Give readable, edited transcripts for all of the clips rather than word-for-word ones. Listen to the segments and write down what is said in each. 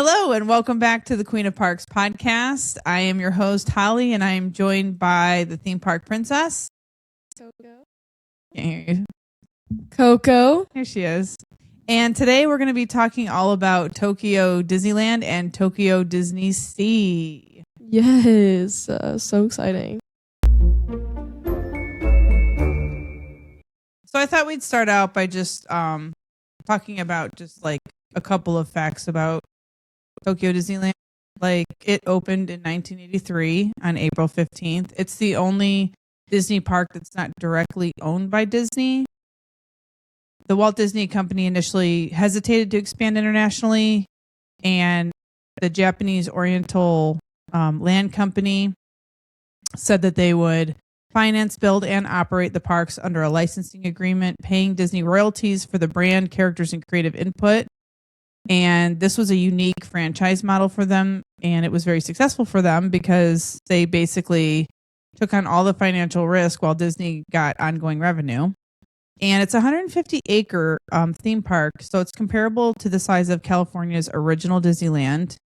Hello and welcome back to the Queen of Parks podcast. I am your host, Holly, and I am joined by the theme park princess. Coco. Can't hear you. Coco. Here she is. And today we're going to be talking all about Tokyo Disneyland and Tokyo DisneySea. Yes, so exciting. So I thought we'd start out by just talking about just like a couple of facts about Tokyo Disneyland. Like, it opened in 1983 on April 15th. It's the only Disney park that's not directly owned by Disney. The Walt Disney Company initially hesitated to expand internationally, and the Japanese Oriental Land Company said that they would finance, build, and operate the parks under a licensing agreement, paying Disney royalties for the brand, characters, and creative input. And this was a unique franchise model for them, and it was very successful for them because they basically took on all the financial risk while Disney got ongoing revenue. And it's a 150-acre theme park, so it's comparable to the size of California's original Disneyland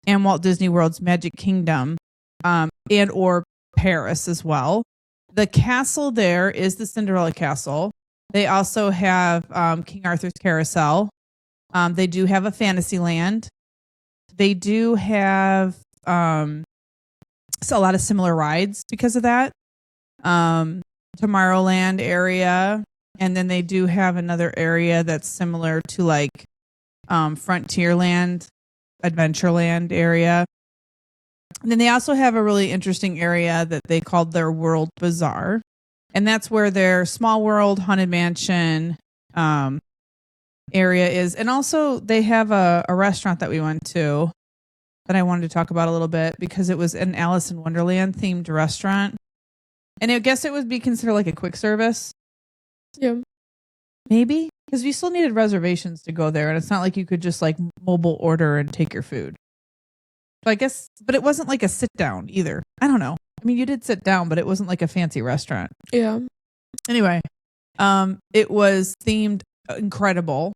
and Walt Disney World's Magic Kingdom, and or Paris as well. The castle there is the Cinderella Castle. They also have King Arthur's Carousel. They do have a Fantasyland. They do have a lot of similar rides because of that. Tomorrowland area. And then they do have another area that's similar to like Frontierland, Adventureland area. And then they also have a really interesting area that they called their World Bazaar. And that's where their Small World, Haunted Mansion area is. And also they have a restaurant that we went to that I wanted to talk about a little bit because it was an Alice in Wonderland themed restaurant. And I guess it would be considered like a quick service. Yeah. Maybe. Because we still needed reservations to go there. And it's not like you could just like mobile order and take your food. So I guess, but it wasn't like a sit down either. I don't know. I mean, you did sit down, but it wasn't like a fancy restaurant. Yeah. Anyway, it was themed incredible.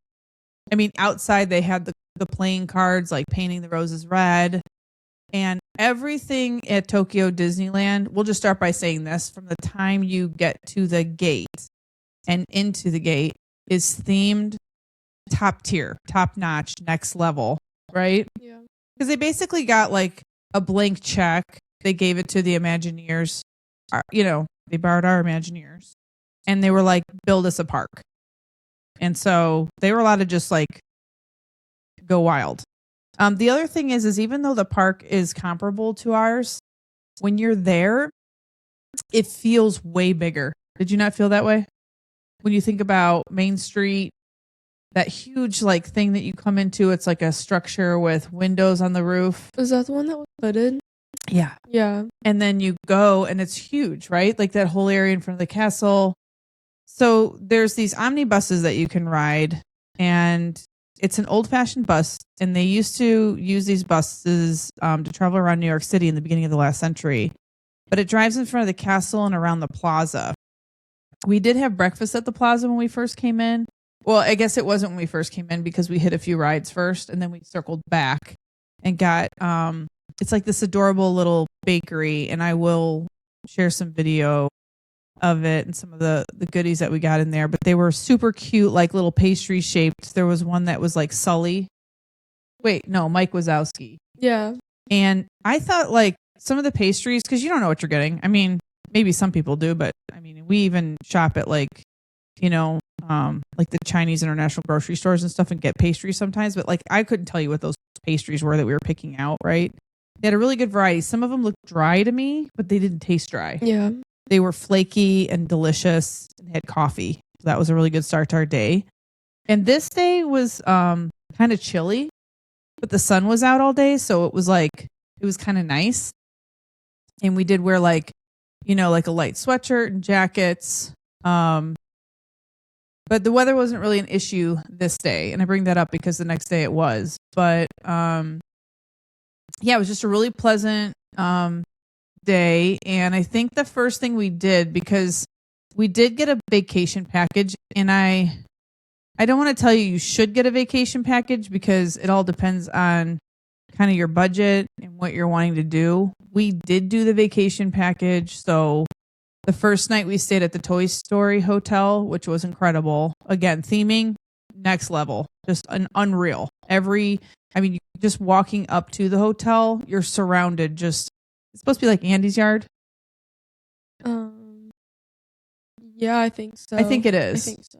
I mean, outside they had the playing cards, like painting the roses red, and everything at Tokyo Disneyland. We'll just start by saying this: from the time you get to the gate and into the gate is themed top tier, top notch, next level, right? Yeah. Because they basically got like a blank check. They gave it to the Imagineers. They borrowed our Imagineers, and they were like, build us a park. And so they were allowed to just like go wild. The other thing is even though the park is comparable to ours, when you're there, it feels way bigger. Did you not feel that way? When you think about Main Street, that huge like thing that you come into, it's like a structure with windows on the roof. Is that the one that was hooded? Yeah. Yeah. And then you go and it's huge, right? Like that whole area in front of the castle. So there's these omnibuses that you can ride, and it's an old-fashioned bus, and they used to use these buses to travel around New York City in the beginning of the last century. But it drives in front of the castle and around the plaza. We did have breakfast at the plaza when we first came in. Well, I guess it wasn't when we first came in because we hit a few rides first, and then we circled back and got it's like this adorable little bakery, and I will share some video of it and some of the goodies that we got in there, but they were super cute, like little pastry shaped. There was one that was like Sully. Wait, no, Mike Wazowski. Yeah. And I thought like some of the pastries, because you don't know what you're getting. I mean, maybe some people do, but I mean, we even shop at like, like the Chinese international grocery stores and stuff and get pastries sometimes, but like I couldn't tell you what those pastries were that we were picking out, right? They had a really good variety. Some of them looked dry to me, but they didn't taste dry. Yeah. They were flaky and delicious and had coffee. So that was a really good start to our day. And this day was kind of chilly, but the sun was out all day. So it was kind of nice. And we did wear like a light sweatshirt and jackets. But the weather wasn't really an issue this day. And I bring that up because the next day it was. But it was just a really pleasant day. And I think the first thing we did, because we did get a vacation package, and I don't want to tell you should get a vacation package because it all depends on kind of your budget and what you're wanting to do. We did do the vacation package. So the first night we stayed at the Toy Story Hotel, which was incredible. Again, theming, next level, just an unreal. Just walking up to the hotel, you're surrounded. It's supposed to be like Andy's Yard. Yeah, I think so. I think it is. I think so.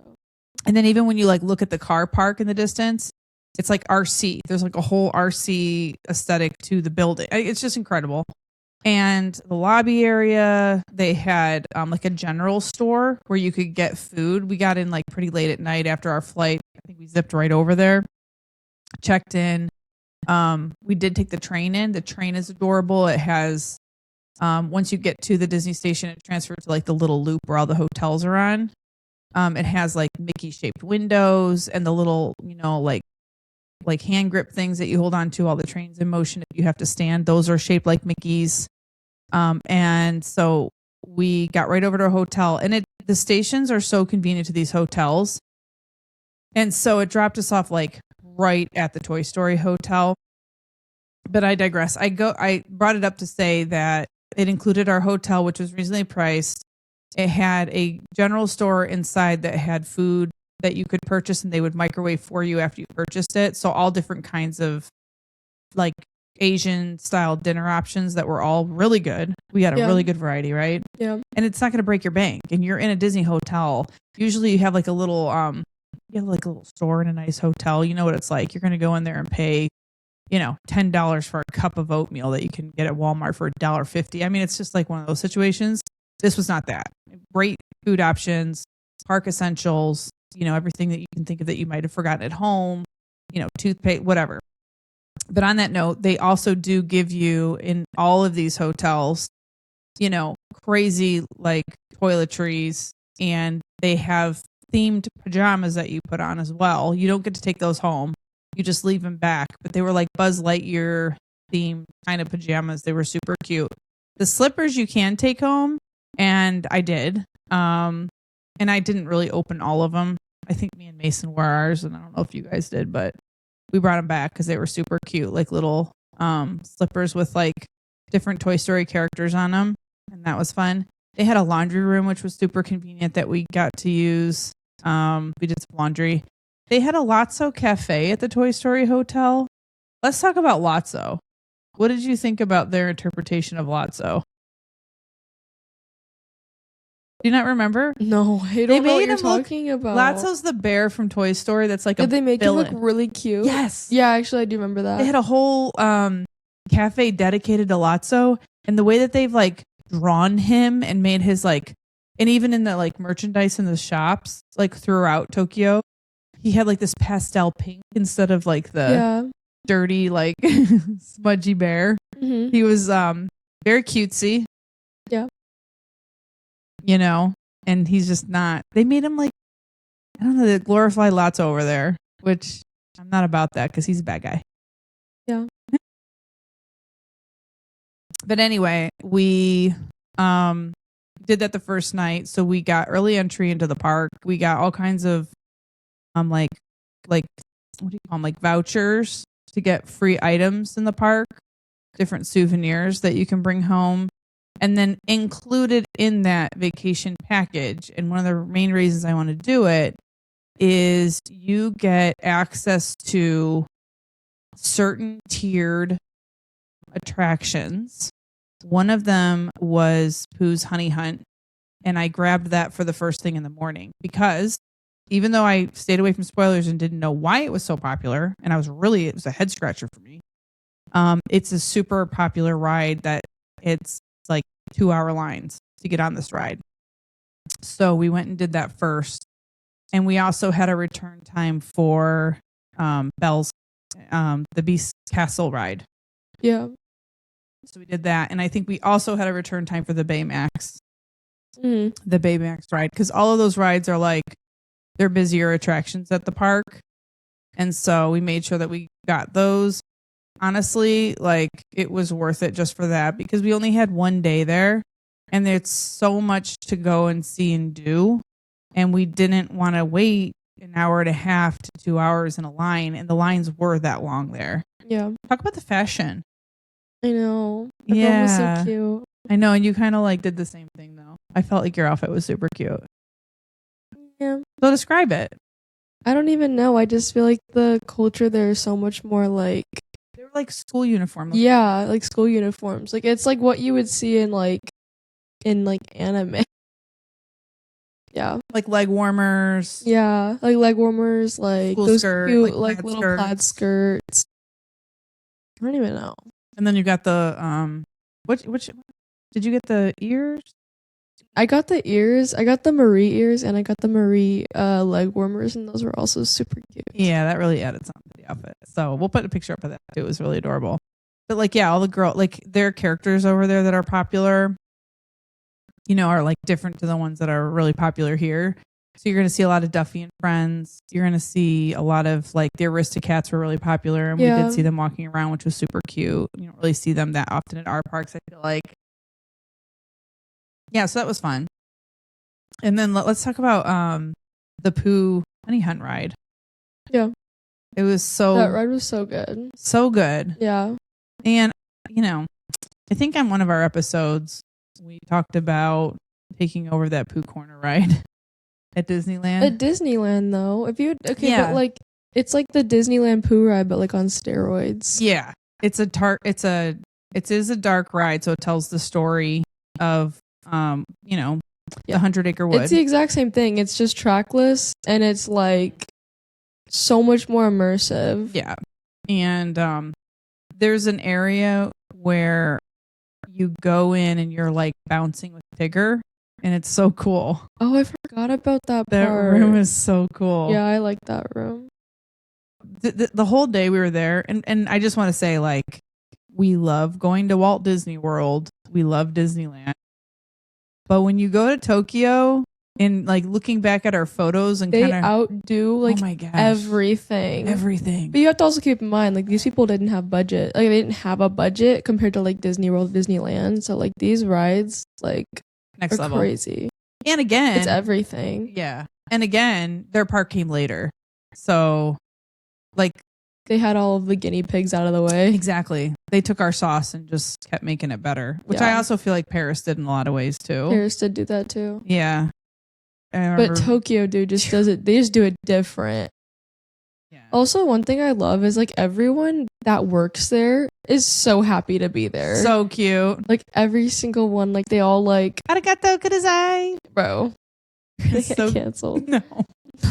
And then even when you like look at the car park in the distance, it's like RC. There's like a whole RC aesthetic to the building. It's just incredible. And the lobby area, they had like a general store where you could get food. We got in like pretty late at night after our flight. I think we zipped right over there, checked in. We did take the train in. The train is adorable. It has, once you get to the Disney station, it transfers to like the little loop where all the hotels are on. It has like Mickey shaped windows and the little, like hand grip things that you hold on to while the train's in motion. If you have to stand, those are shaped like Mickey's. And so we got right over to a hotel, and the stations are so convenient to these hotels. And so it dropped us off like right at the Toy Story Hotel. But I digress. I brought it up to say that it included our hotel, which was reasonably priced. It had a general store inside that had food that you could purchase, and they would microwave for you after you purchased it. So all different kinds of like Asian style dinner options that were all really good. We had a really good variety, right? Yeah. And it's not going to break your bank. And you're in a Disney hotel. Usually you have like a little store in a nice hotel. You know what it's like. You're going to go in there and pay, $10 for a cup of oatmeal that you can get at Walmart for $1.50. I mean, it's just like one of those situations. This was not that. Great food options, park essentials, everything that you can think of that you might have forgotten at home, toothpaste, whatever. But on that note, they also do give you in all of these hotels, crazy like toiletries, and they have themed pajamas that you put on as well. You don't get to take those home. You just leave them back. But they were like Buzz Lightyear themed kind of pajamas. They were super cute. The slippers you can take home, and I did. And I didn't really open all of them. I think me and Mason wore ours, and I don't know if you guys did, but we brought them back because they were super cute, like little slippers with like different Toy Story characters on them, and that was fun. They had a laundry room, which was super convenient that we got to use. We did some laundry. They had a Lotso cafe at the Toy Story Hotel. Let's talk about Lotso. What did you think about their interpretation of Lotso? Do you not remember? No, I don't know what you're talking about. Lotso's the bear from Toy Story that's like Did they make villain. him look really cute? Yes. Yeah, actually, I do remember that. They had a whole cafe dedicated to Lotso, and the way that they've like drawn him and made his like, and even in the like merchandise in the shops like throughout Tokyo, he had like this pastel pink instead of like the dirty like smudgy bear. Mm-hmm. He was very cutesy. Yeah. And he's just not. They made him like, I don't know, they glorify Lotso over there, which I'm not about that because he's a bad guy. Yeah. But anyway, we did that the first night. So we got early entry into the park. We got all kinds of like what do you call them? Like vouchers to get free items in the park, different souvenirs that you can bring home. And then included in that vacation package, and one of the main reasons I want to do it, is you get access to certain tiered attractions. One of them was Pooh's Honey Hunt, and I grabbed that for the first thing in the morning because even though I stayed away from spoilers and didn't know why it was so popular, and it was a head scratcher for me. It's a super popular ride that it's like 2-hour lines to get on this ride. So we went and did that first. And we also had a return time for Belle's, the Beast Castle ride. Yeah. So we did that. And I think we also had a return time for the Baymax. Mm-hmm. The Baymax ride. Because all of those rides are like, they're busier attractions at the park. And so we made sure that we got those. Honestly, like it was worth it just for that because we only had one day there and there's so much to go and see and do. And we didn't want to wait an hour and a half to 2 hours in a line, and the lines were that long there. Yeah. Talk about the fashion. I know. Everyone was so cute. I know, and you kind of like did the same thing though. I felt like your outfit was super cute. Yeah. So describe it. I don't even know. I just feel like the culture there is so much more like They were like school uniform. yeah, like school uniforms. Like it's like what you would see in like anime. Yeah. Like leg warmers. Yeah, like leg warmers, like School those skirt, cute like like little skirts. plaid skirts. I don't even know. And then you got the which did you get the ears? I got the ears. I got the Marie ears, and I got the Marie leg warmers, and those were also super cute. Yeah, that really added something to the outfit. So we'll put a picture up of that too. It was really adorable. But like, yeah, all the girl like their characters over there that are popular, you know, are like different to the ones that are really popular here. So you're gonna see a lot of Duffy and Friends. You're gonna see a lot of like the Aristocats were really popular, and we did see them walking around, which was super cute. You don't really see them that often at our parks, I feel like. Yeah, so that was fun. And then let's talk about the Pooh Honey Hunt ride. Yeah. It was that ride was so good. So good. Yeah. And, you know, I think on one of our episodes, we talked about taking over that Pooh Corner ride at Disneyland. At Disneyland, though. If you but like it's like the Disneyland Pooh ride, but like on steroids. Yeah. It is a dark ride, so it tells the story of you know, the 100-acre wood. It's the exact same thing. It's just trackless, and it's like so much more immersive. Yeah. And there's an area where you go in and you're like bouncing with Tigger, and it's so cool. Oh, I forgot about that part. That room is so cool. Yeah, I like that room. The whole day we were there, and I just want to say, like, we love going to Walt Disney World. We love Disneyland. But when you go to Tokyo and like looking back at our photos and they outdo like oh my gosh, everything. But you have to also keep in mind, like, these people didn't have budget. Like, they didn't have a budget compared to like Disney World, Disneyland. So like these rides like next are level, crazy. And again, it's everything. Yeah. And again, their park came later, so like they had all of the guinea pigs out of the way. Exactly. They took our sauce and just kept making it better, which I also feel like Paris did in a lot of ways too. Paris did do that too. Yeah. But Tokyo, dude, just does it. They just do it different. Yeah. Also, one thing I love is like everyone that works there is so happy to be there. So cute. Like every single one, like they all like arigato kudasai. Bro. They get canceled. No.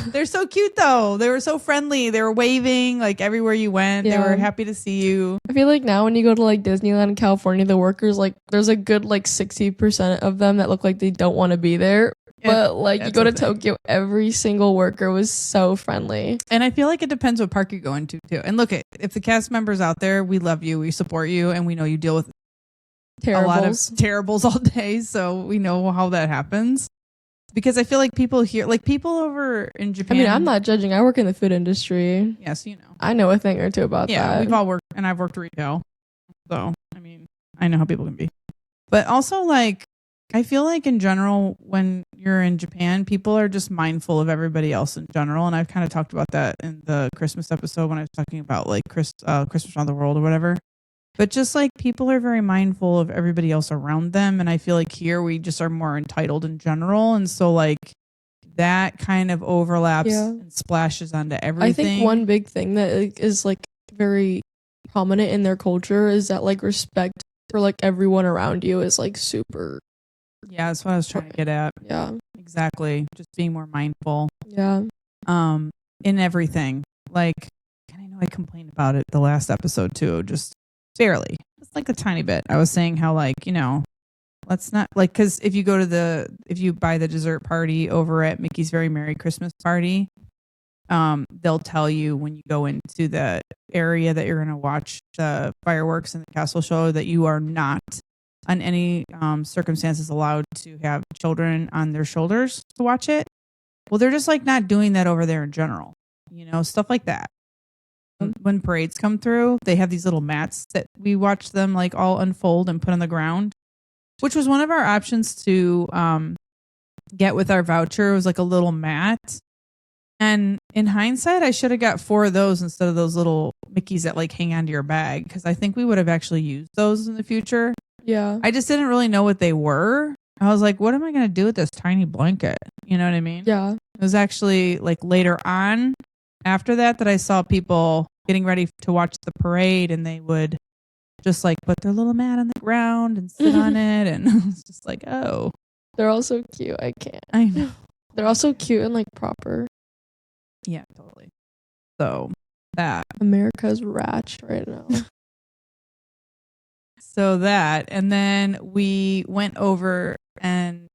They're so cute though. They were so friendly. They were waving like everywhere you went. Yeah. They were happy to see you. I feel like now when you go to like Disneyland in California, the workers, like there's a good like 60% of them that look like they don't want to be there. But like you go to Tokyo, every single worker was so friendly. And I feel like it depends what park you're going to too. And look, if the cast members out there, we love you, we support you, and we know you deal with a lot of terribles all day. So we know how that happens. Because I feel like people here, like people over in Japan. I mean, I'm not judging. I work in the food industry. Yes, you know. I know a thing or two about that. Yeah, we've all worked, and I've worked retail. So, I mean, I know how people can be. But also, like, I feel like in general, when you're in Japan, people are just mindful of everybody else in general. And I've kind of talked about that in the Christmas episode when I was talking about like Christmas around the world or whatever. But just like people are very mindful of everybody else around them. And I feel like here we just are more entitled in general. And so like that kind of overlaps and splashes onto everything. I think one big thing that is like very prominent in their culture is that like respect for like everyone around you is like super. Yeah, that's what I was trying to get at. Yeah. Exactly. Just being more mindful. Yeah. In everything. Like, and I know I complained about it the last episode too, just barely. It's like a tiny bit. I was saying how like, you know, let's not like, because if you buy the dessert party over at Mickey's Very Merry Christmas Party, they'll tell you when you go into the area that you're going to watch the fireworks and the castle show that you are not on any circumstances allowed to have children on their shoulders to watch it. Well, they're just like not doing that over there in general, you know, stuff like that. When parades come through, they have these little mats that we watch them like all unfold and put on the ground, which was one of our options to get with our voucher. It was like a little mat And in hindsight, I should have got 4 of those instead of those little Mickeys that like hang onto your bag, because I think we would have actually used those in the future. Yeah. I just didn't really know what they were. I was like, what am I going to do with this tiny blanket? You know what I mean? Yeah. It was actually like later on after that I saw people getting ready to watch the parade, and they would just like put their little mat on the ground and sit on it. And I was just like, oh. They're all so cute. I can't. I know. They're also cute and like proper. Yeah, totally. So that. America's ratch right now. So that. And then we went over and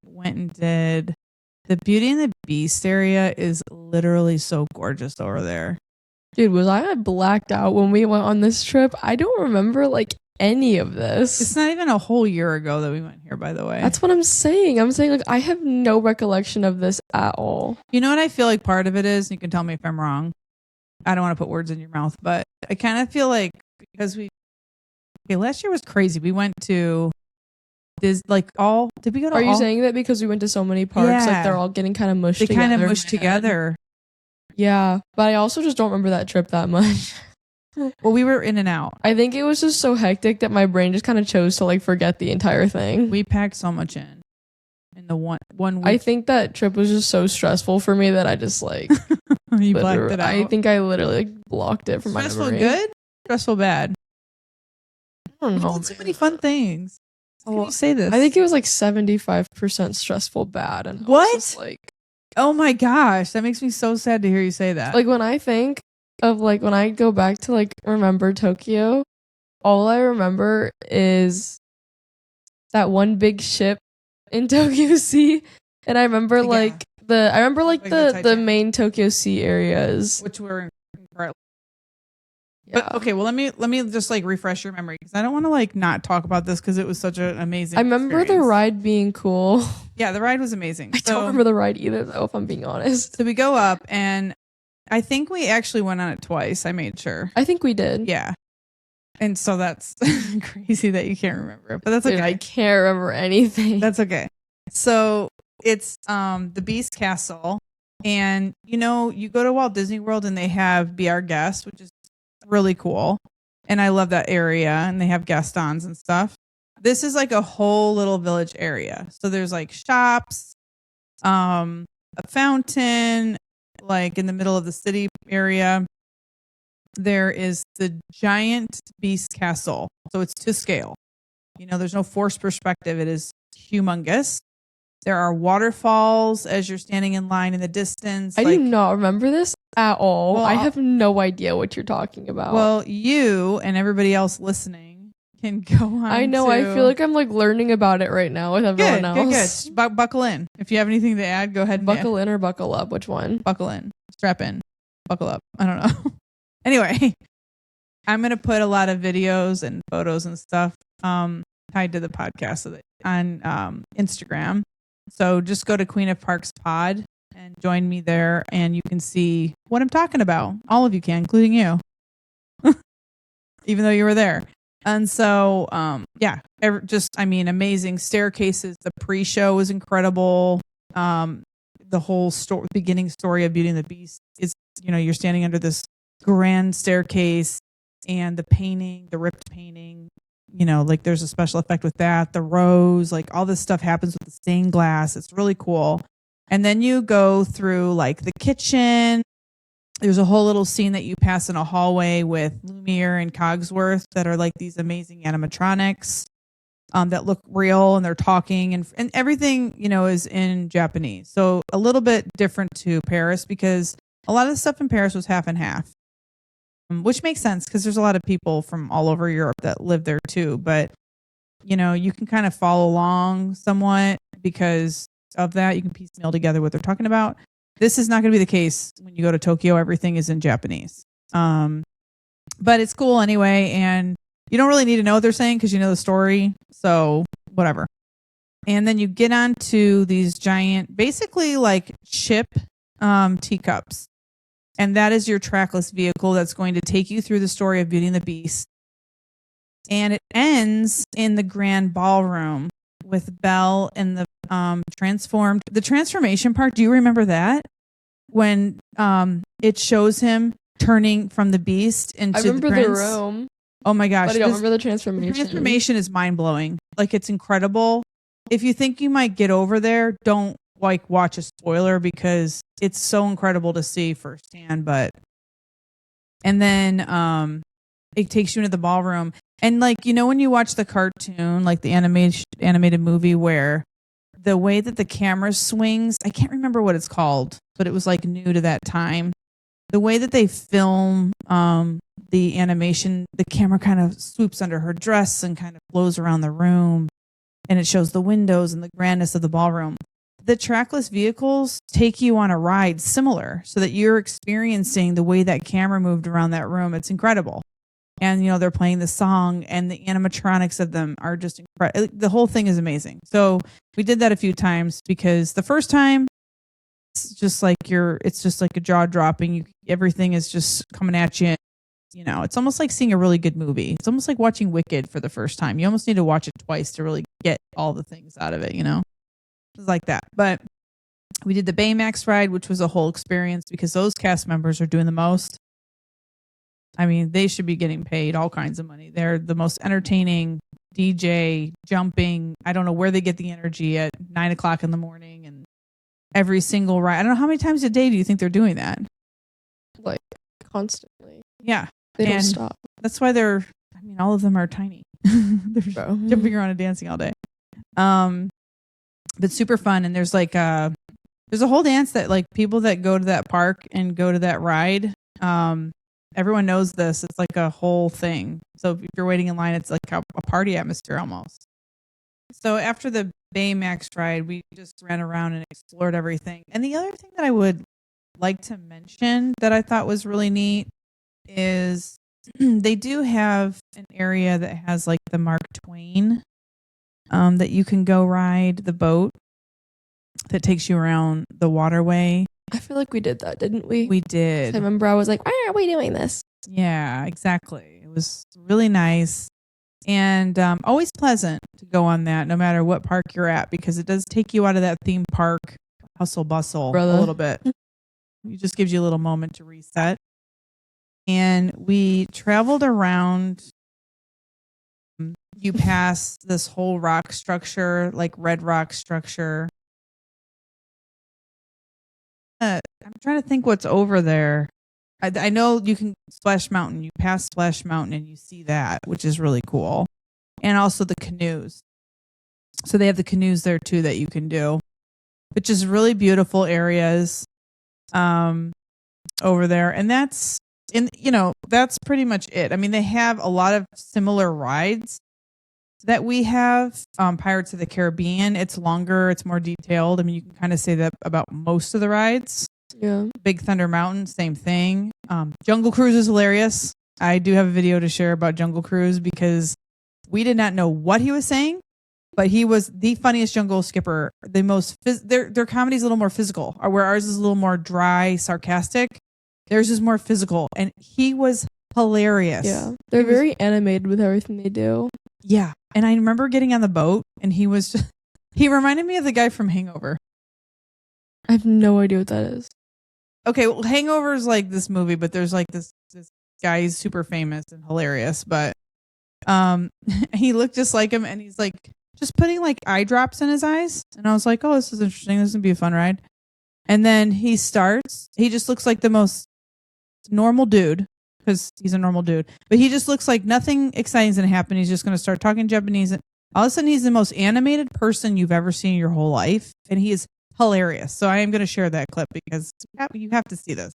did the Beauty and the Beast area. Is literally so gorgeous over there. Dude, was I blacked out when we went on this trip? I don't remember like any of this. It's not even a whole year ago that we went here, by the way. That's what I'm saying. I'm saying like I have no recollection of this at all. You know what I feel like part of it is? You can tell me if I'm wrong. I don't want to put words in your mouth, but I kind of feel like because last year was crazy. We went to did we go to Are you saying that because we went to so many parks, like they're all getting kind of mushed together? They kind of mushed together. Yeah, but I also just don't remember that trip that much. Well, we were in and out. I think it was just so hectic that my brain just kind of chose to like forget the entire thing. We packed so much in the one week. I think that trip was just so stressful for me that I just like you blacked it out. I think I literally like blocked it from my memory. Stressful good? Stressful bad? I don't know. We did so many fun things. How can you say this? I think it was like 75% stressful bad. And what? Just, like, oh my gosh, that makes me so sad to hear you say that. Like when I think of like when I go back to like remember Tokyo, all I remember is that one big ship in Tokyo Sea, and I remember like the main Tokyo Sea areas, which were incredible. Yeah. But okay, well let me just like refresh your memory, because I don't want to like not talk about this because it was such an amazing. I remember experience. the ride being cool. Yeah, the ride was amazing. I don't remember the ride either, though, if I'm being honest. So we go up, and I think we actually went on it twice. I made sure. I think we did. Yeah. And so that's crazy that you can't remember it, but that's okay. Dude, I can't remember anything. That's okay. So it's the Beast Castle, and you go to Walt Disney World and they have Be Our Guest, which is really cool. And I love that area, and they have Gastons and stuff. This is like a whole little village area. So there's like shops, a fountain, like in the middle of the city area. There is the giant Beast Castle. So it's to scale. There's no forced perspective. It is humongous. There are waterfalls as you're standing in line in the distance. I do not remember this at all. Well, I have no idea what you're talking about. Well, you and everybody else listening can go on. I know. I feel like I'm like learning about it right now with everyone else. Good. Buckle in. If you have anything to add, go ahead and buckle in or buckle up. Which one? Buckle in. Strap in. Buckle up. I don't know. Anyway, I'm gonna put a lot of videos and photos and stuff tied to the podcast on Instagram. So just go to Queen of Parks Pod and join me there, and you can see what I'm talking about. All of you can, including you, even though you were there. And so, amazing staircases. The pre-show was incredible. The whole beginning story of Beauty and the Beast is, you're standing under this grand staircase, and the ripped painting, like there's a special effect with that. The rose, like all this stuff happens with the stained glass. It's really cool. And then you go through like the kitchen. There's a whole little scene that you pass in a hallway with Lumiere and Cogsworth that are like these amazing animatronics that look real, and they're talking, and everything, is in Japanese. So a little bit different to Paris, because a lot of the stuff in Paris was half and half. Which makes sense because there's a lot of people from all over Europe that live there too. But, you can kind of follow along somewhat because of that. You can piecemeal together what they're talking about. This is not going to be the case when you go to Tokyo. Everything is in Japanese. But it's cool anyway. And you don't really need to know what they're saying because you know the story. So whatever. And then you get onto these giant, basically like ship teacups. And that is your trackless vehicle that's going to take you through the story of Beauty and the Beast. And it ends in the grand ballroom with Belle and the transformation part. Do you remember that? when it shows him turning from the beast into I remember the the prince. room. Oh my gosh. But I don't remember the transformation. The transformation is mind-blowing. Like, it's incredible. If you think you might get over there, don't like watch a spoiler because it's so incredible to see firsthand. And then it takes you into the ballroom. And like, you know, when you watch the cartoon, like the animated movie where the way that the camera swings, I can't remember what it's called, but it was like new to that time. The way that they film the animation, the camera kind of swoops under her dress and kind of flows around the room, and it shows the windows and the grandness of the ballroom. The trackless vehicles take you on a ride similar so that you're experiencing the way that camera moved around that room. It's incredible. And, you know, they're playing the song and the animatronics of them are just incredible. The whole thing is amazing. So we did that a few times because the first time, it's just like a jaw dropping. Everything is just coming at you. You know, it's almost like seeing a really good movie. It's almost like watching Wicked for the first time. You almost need to watch it twice to really get all the things out of it, you know? It's like that. But we did the Baymax ride, which was a whole experience because those cast members are doing the most. I mean, they should be getting paid all kinds of money. They're the most entertaining DJ, jumping. I don't know where they get the energy at 9 o'clock in the morning and every single ride. I don't know how many times a day do you think they're doing that? Like constantly. Yeah. They don't stop. That's why all of them are tiny. They're jumping around and dancing all day. But super fun. And there's like there's a whole dance that like people that go to that park and go to that ride, everyone knows this. It's like a whole thing. So if you're waiting in line, it's like a party atmosphere almost. So after the Baymax ride, we just ran around and explored everything. And the other thing that I would like to mention that I thought was really neat is they do have an area that has like the Mark Twain that you can go ride the boat that takes you around the waterway. I feel like we did that, didn't we? We did. I remember I was like, why are we doing this? Yeah, exactly. It was really nice and always pleasant to go on that no matter what park you're at because it does take you out of that theme park hustle bustle a little bit. It just gives you a little moment to reset. And we traveled around. You pass this whole rock structure, like red rock structure. I'm trying to think what's over there. I know you can Splash Mountain. You pass Splash Mountain and you see that, which is really cool. And also the canoes. So they have the canoes there too that you can do, which is really beautiful areas over there. And that's pretty much it. I mean, they have a lot of similar rides that we have. Pirates of the Caribbean, it's longer, it's more detailed. I mean, you can kind of say that about most of the rides. Yeah. Big Thunder Mountain, same thing. Jungle Cruise is hilarious. I do have a video to share about Jungle Cruise because we did not know what he was saying, but he was the funniest jungle skipper. The most their comedy is a little more physical, where ours is a little more dry, sarcastic. Theirs is more physical, and he was hilarious. Yeah, they're very animated with everything they do. Yeah, and I remember getting on the boat, and he reminded me of the guy from Hangover. I have no idea what that is. Okay, well, Hangover is like this movie, but there's like this guy, he's super famous and hilarious, but he looked just like him, and he's like just putting like eye drops in his eyes, and I was like, oh, this is interesting. This is gonna be a fun ride. And then he just looks like the most normal dude because he's a normal dude, but he just looks like nothing exciting is gonna happen. He's just gonna start talking Japanese, and all of a sudden he's the most animated person you've ever seen in your whole life, and he is hilarious. So I am going to share that clip because you have to see this.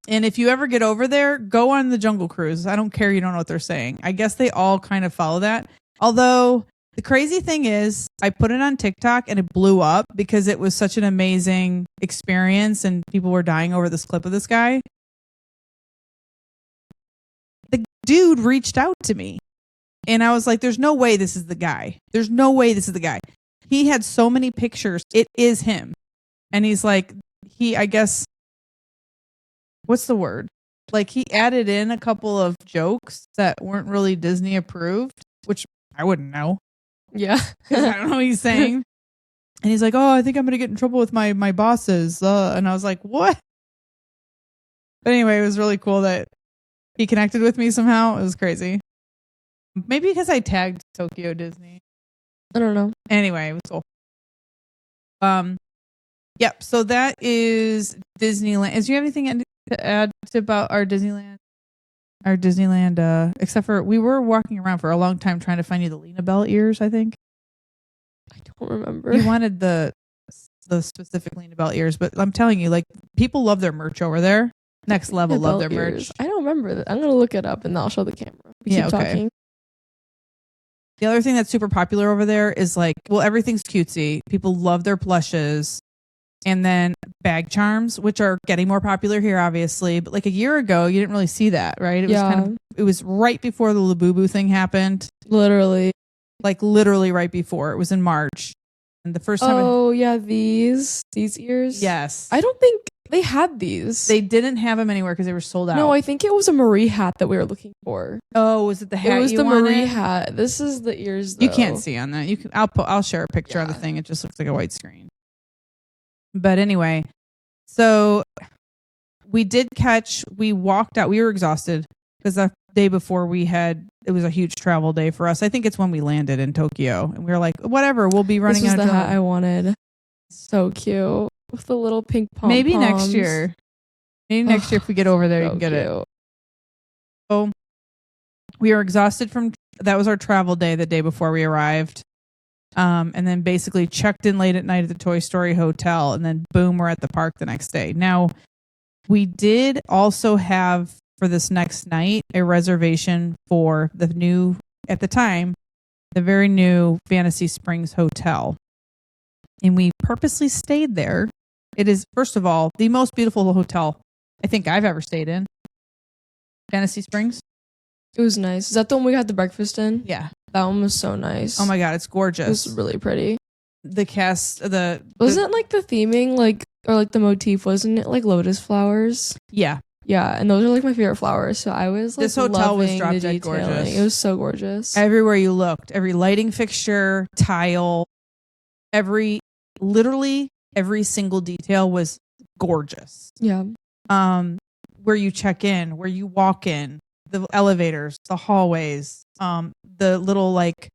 And if you ever get over there, go on the Jungle Cruise. I don't care. You don't know what they're saying. I guess they all kind of follow that. Although the crazy thing is I put it on TikTok and it blew up because it was such an amazing experience and people were dying over this clip of this guy. The dude reached out to me and I was like, there's no way this is the guy. There's no way this is the guy. He had so many pictures. It is him. And he's like, I guess, what's the word? Like he added in a couple of jokes that weren't really Disney approved, which I wouldn't know. Yeah. I don't know what he's saying. And he's like, oh, I think I'm going to get in trouble with my bosses. And I was like, what? But anyway, it was really cool that he connected with me somehow. It was crazy. Maybe because I tagged Tokyo Disney. I don't know. Anyway, it was cool. Yep. So that is Disneyland. Do you have anything to add about our Disneyland? Our Disneyland, except for we were walking around for a long time trying to find you the Lena Bell ears, I think. I don't remember. You wanted the specific Lena Bell ears, but I'm telling you, like, people love their merch over there. Next level, love their merch. I don't remember that. I'm gonna look it up and I'll show the camera. Yeah, Keep okay. talking. The other thing that's super popular over there is like, well, everything's cutesy. People love their plushes. And then bag charms, which are getting more popular here, obviously. But like a year ago, you didn't really see that, right? It was right before the Labubu thing happened. Literally. Like literally right before. It was in March. And the first time. Oh, yeah, these ears? Yes. I don't think they had these. They didn't have them anywhere because they were sold out. No, I think it was a Marie hat that we were looking for. Oh, was it the hat? It was you the wanted? Marie hat. This is the ears, though. You can't see on that. You can. I'll share a picture of the thing. It just looks like a white screen. But anyway, so we walked out. We were exhausted because the day before it was a huge travel day for us. I think it's when we landed in Tokyo and we were like, whatever, we'll be running out of the hat I wanted. So cute. With the little pink pom-poms. Maybe next year. Maybe next year if we get over there, you can get it. So we were exhausted that was our travel day the day before we arrived. And then basically checked in late at night at the Toy Story Hotel, and then boom, we're at the park the next day. Now, we did also have for this next night a reservation for at the time, the very new Fantasy Springs Hotel. And we purposely stayed there. It is, first of all, the most beautiful hotel I think I've ever stayed in. Fantasy Springs. It was nice. Is that the one we had the breakfast in? Yeah. That one was so nice. Oh my God, it's gorgeous. It was really pretty. The cast, wasn't like the theming or the motif, wasn't it like lotus flowers? Yeah. Yeah, and those are like my favorite flowers. So I was like, this hotel was drop the dead gorgeous. It was so gorgeous. Everywhere you looked, every lighting fixture, tile, literally every single detail was gorgeous. Yeah. Where you check in, where you walk in, the elevators, the hallways, the little like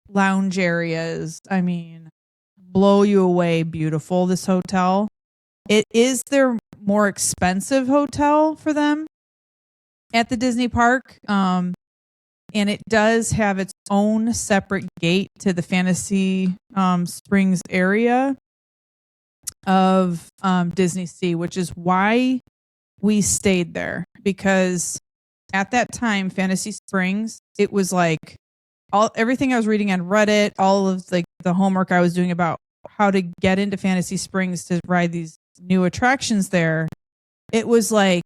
lounge areas. I mean, blow you away beautiful, this hotel. It is their more expensive hotel for them at the Disney park. And it does have its own separate gate to the Fantasy Springs area of DisneySea, which is why we stayed there, because at that time, Fantasy Springs, it was like everything I was reading on Reddit, all of like the homework I was doing about how to get into Fantasy Springs to ride these new attractions there. It was like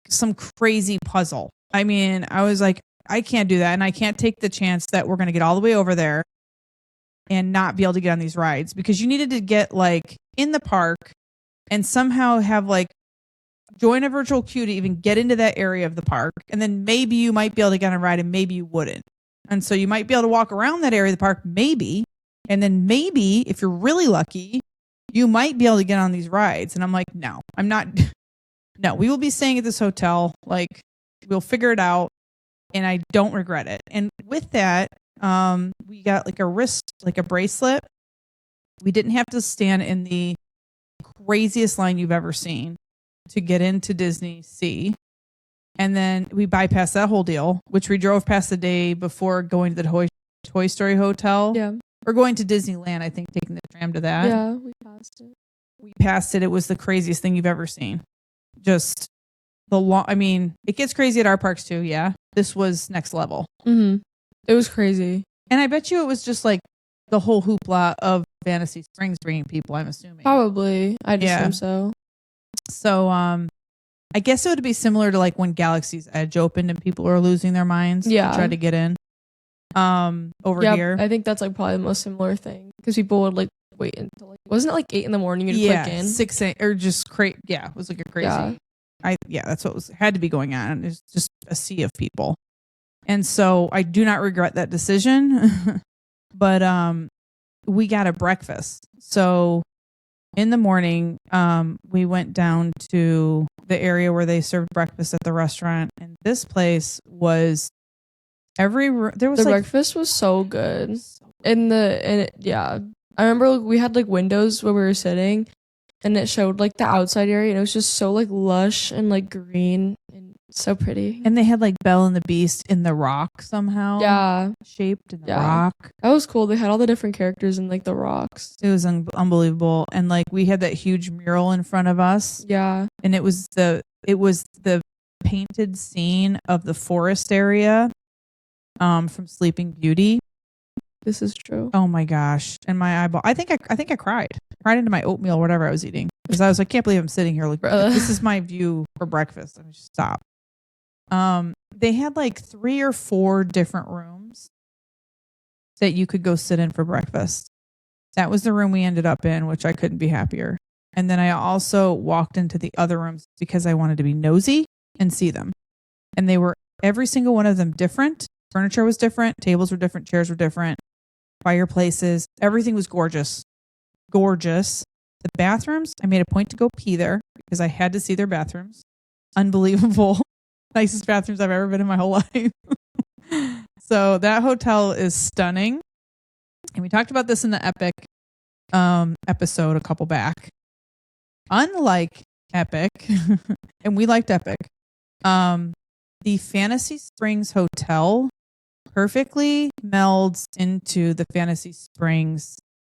some crazy puzzle. I mean, I was like, I can't do that. And I can't take the chance that we're going to get all the way over there and not be able to get on these rides, because you needed to get like in the park and somehow have like join a virtual queue to even get into that area of the park. And then maybe you might be able to get on a ride and maybe you wouldn't. And so you might be able to walk around that area of the park, maybe. And then maybe if you're really lucky, you might be able to get on these rides. And I'm like, no, I'm not. No, we will be staying at this hotel. Like, we'll figure it out. And I don't regret it. And with that, we got like a bracelet. We didn't have to stand in the craziest line you've ever seen to get into DisneySea. And then we bypassed that whole deal, which we drove past the day before going to the Toy Story Hotel. Yeah. Or going to Disneyland, I think, taking the tram to that. Yeah, we passed it. We passed it. It was the craziest thing you've ever seen. Just it gets crazy at our parks too, yeah. This was next level. Mm-hmm. It was crazy. And I bet you it was just like the whole hoopla of Fantasy Springs bringing people, I'm assuming. Probably. I'd assume so. So, I guess it would be similar to like when Galaxy's Edge opened and people were losing their minds to try to get in. Over here. I think that's like probably the most similar thing, because people would like wait until like, wasn't it like 8 a.m. you'd click in? 6 a.m. or just crazy. Yeah, it was like a crazy. That's what had to be going on. It's just a sea of people. And so I do not regret that decision. But we got a breakfast. So in the morning, we went down to the area where they served breakfast at the restaurant, and this place was there was The breakfast was so good. Yeah, I remember like, we had like windows where we were sitting, and it showed like the outside area, and it was just so like lush and like green and so pretty. And they had like Belle and the Beast in the rock somehow. Yeah, shaped in the rock. That was cool. They had all the different characters in like the rocks. It was unbelievable. And like we had that huge mural in front of us. Yeah, and it was the painted scene of the forest area from Sleeping Beauty. This is true. Oh my gosh. And my eyeball, I think I cried into my oatmeal or whatever I was eating, because I was like, can't believe I'm sitting here like this is my view for breakfast. I mean, just stop. They had like 3 or 4 different rooms that you could go sit in for breakfast. That was the room we ended up in, which I couldn't be happier. And then I also walked into the other rooms because I wanted to be nosy and see them. And they were, every single one of them, different. Furniture was different. Tables were different. Chairs were different. Fireplaces. Everything was gorgeous. Gorgeous. The bathrooms, I made a point to go pee there because I had to see their bathrooms. Unbelievable. Nicest bathrooms I've ever been in my whole life. So that hotel is stunning. And we talked about this in the Epic episode a couple back. Unlike Epic, and we liked Epic, the Fantasy Springs Hotel perfectly melds into the Fantasy Springs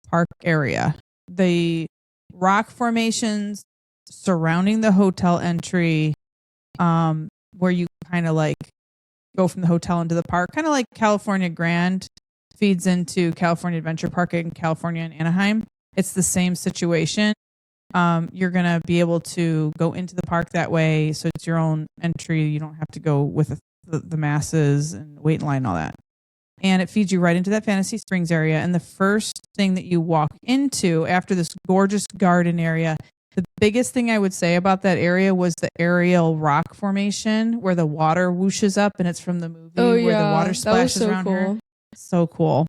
Park area. The rock formations surrounding the hotel entry, where you kind of like go from the hotel into the park, kind of like California Grand feeds into California Adventure Park in California and Anaheim. It's the same situation. You're going to be able to go into the park that way. So it's your own entry. You don't have to go with the masses and wait in line and all that. And it feeds you right into that Fantasy Springs area. And the first thing that you walk into after this gorgeous garden area, the biggest thing I would say about that area was the aerial rock formation where the water whooshes up, and it's from the movie where the water splashes around her. So cool.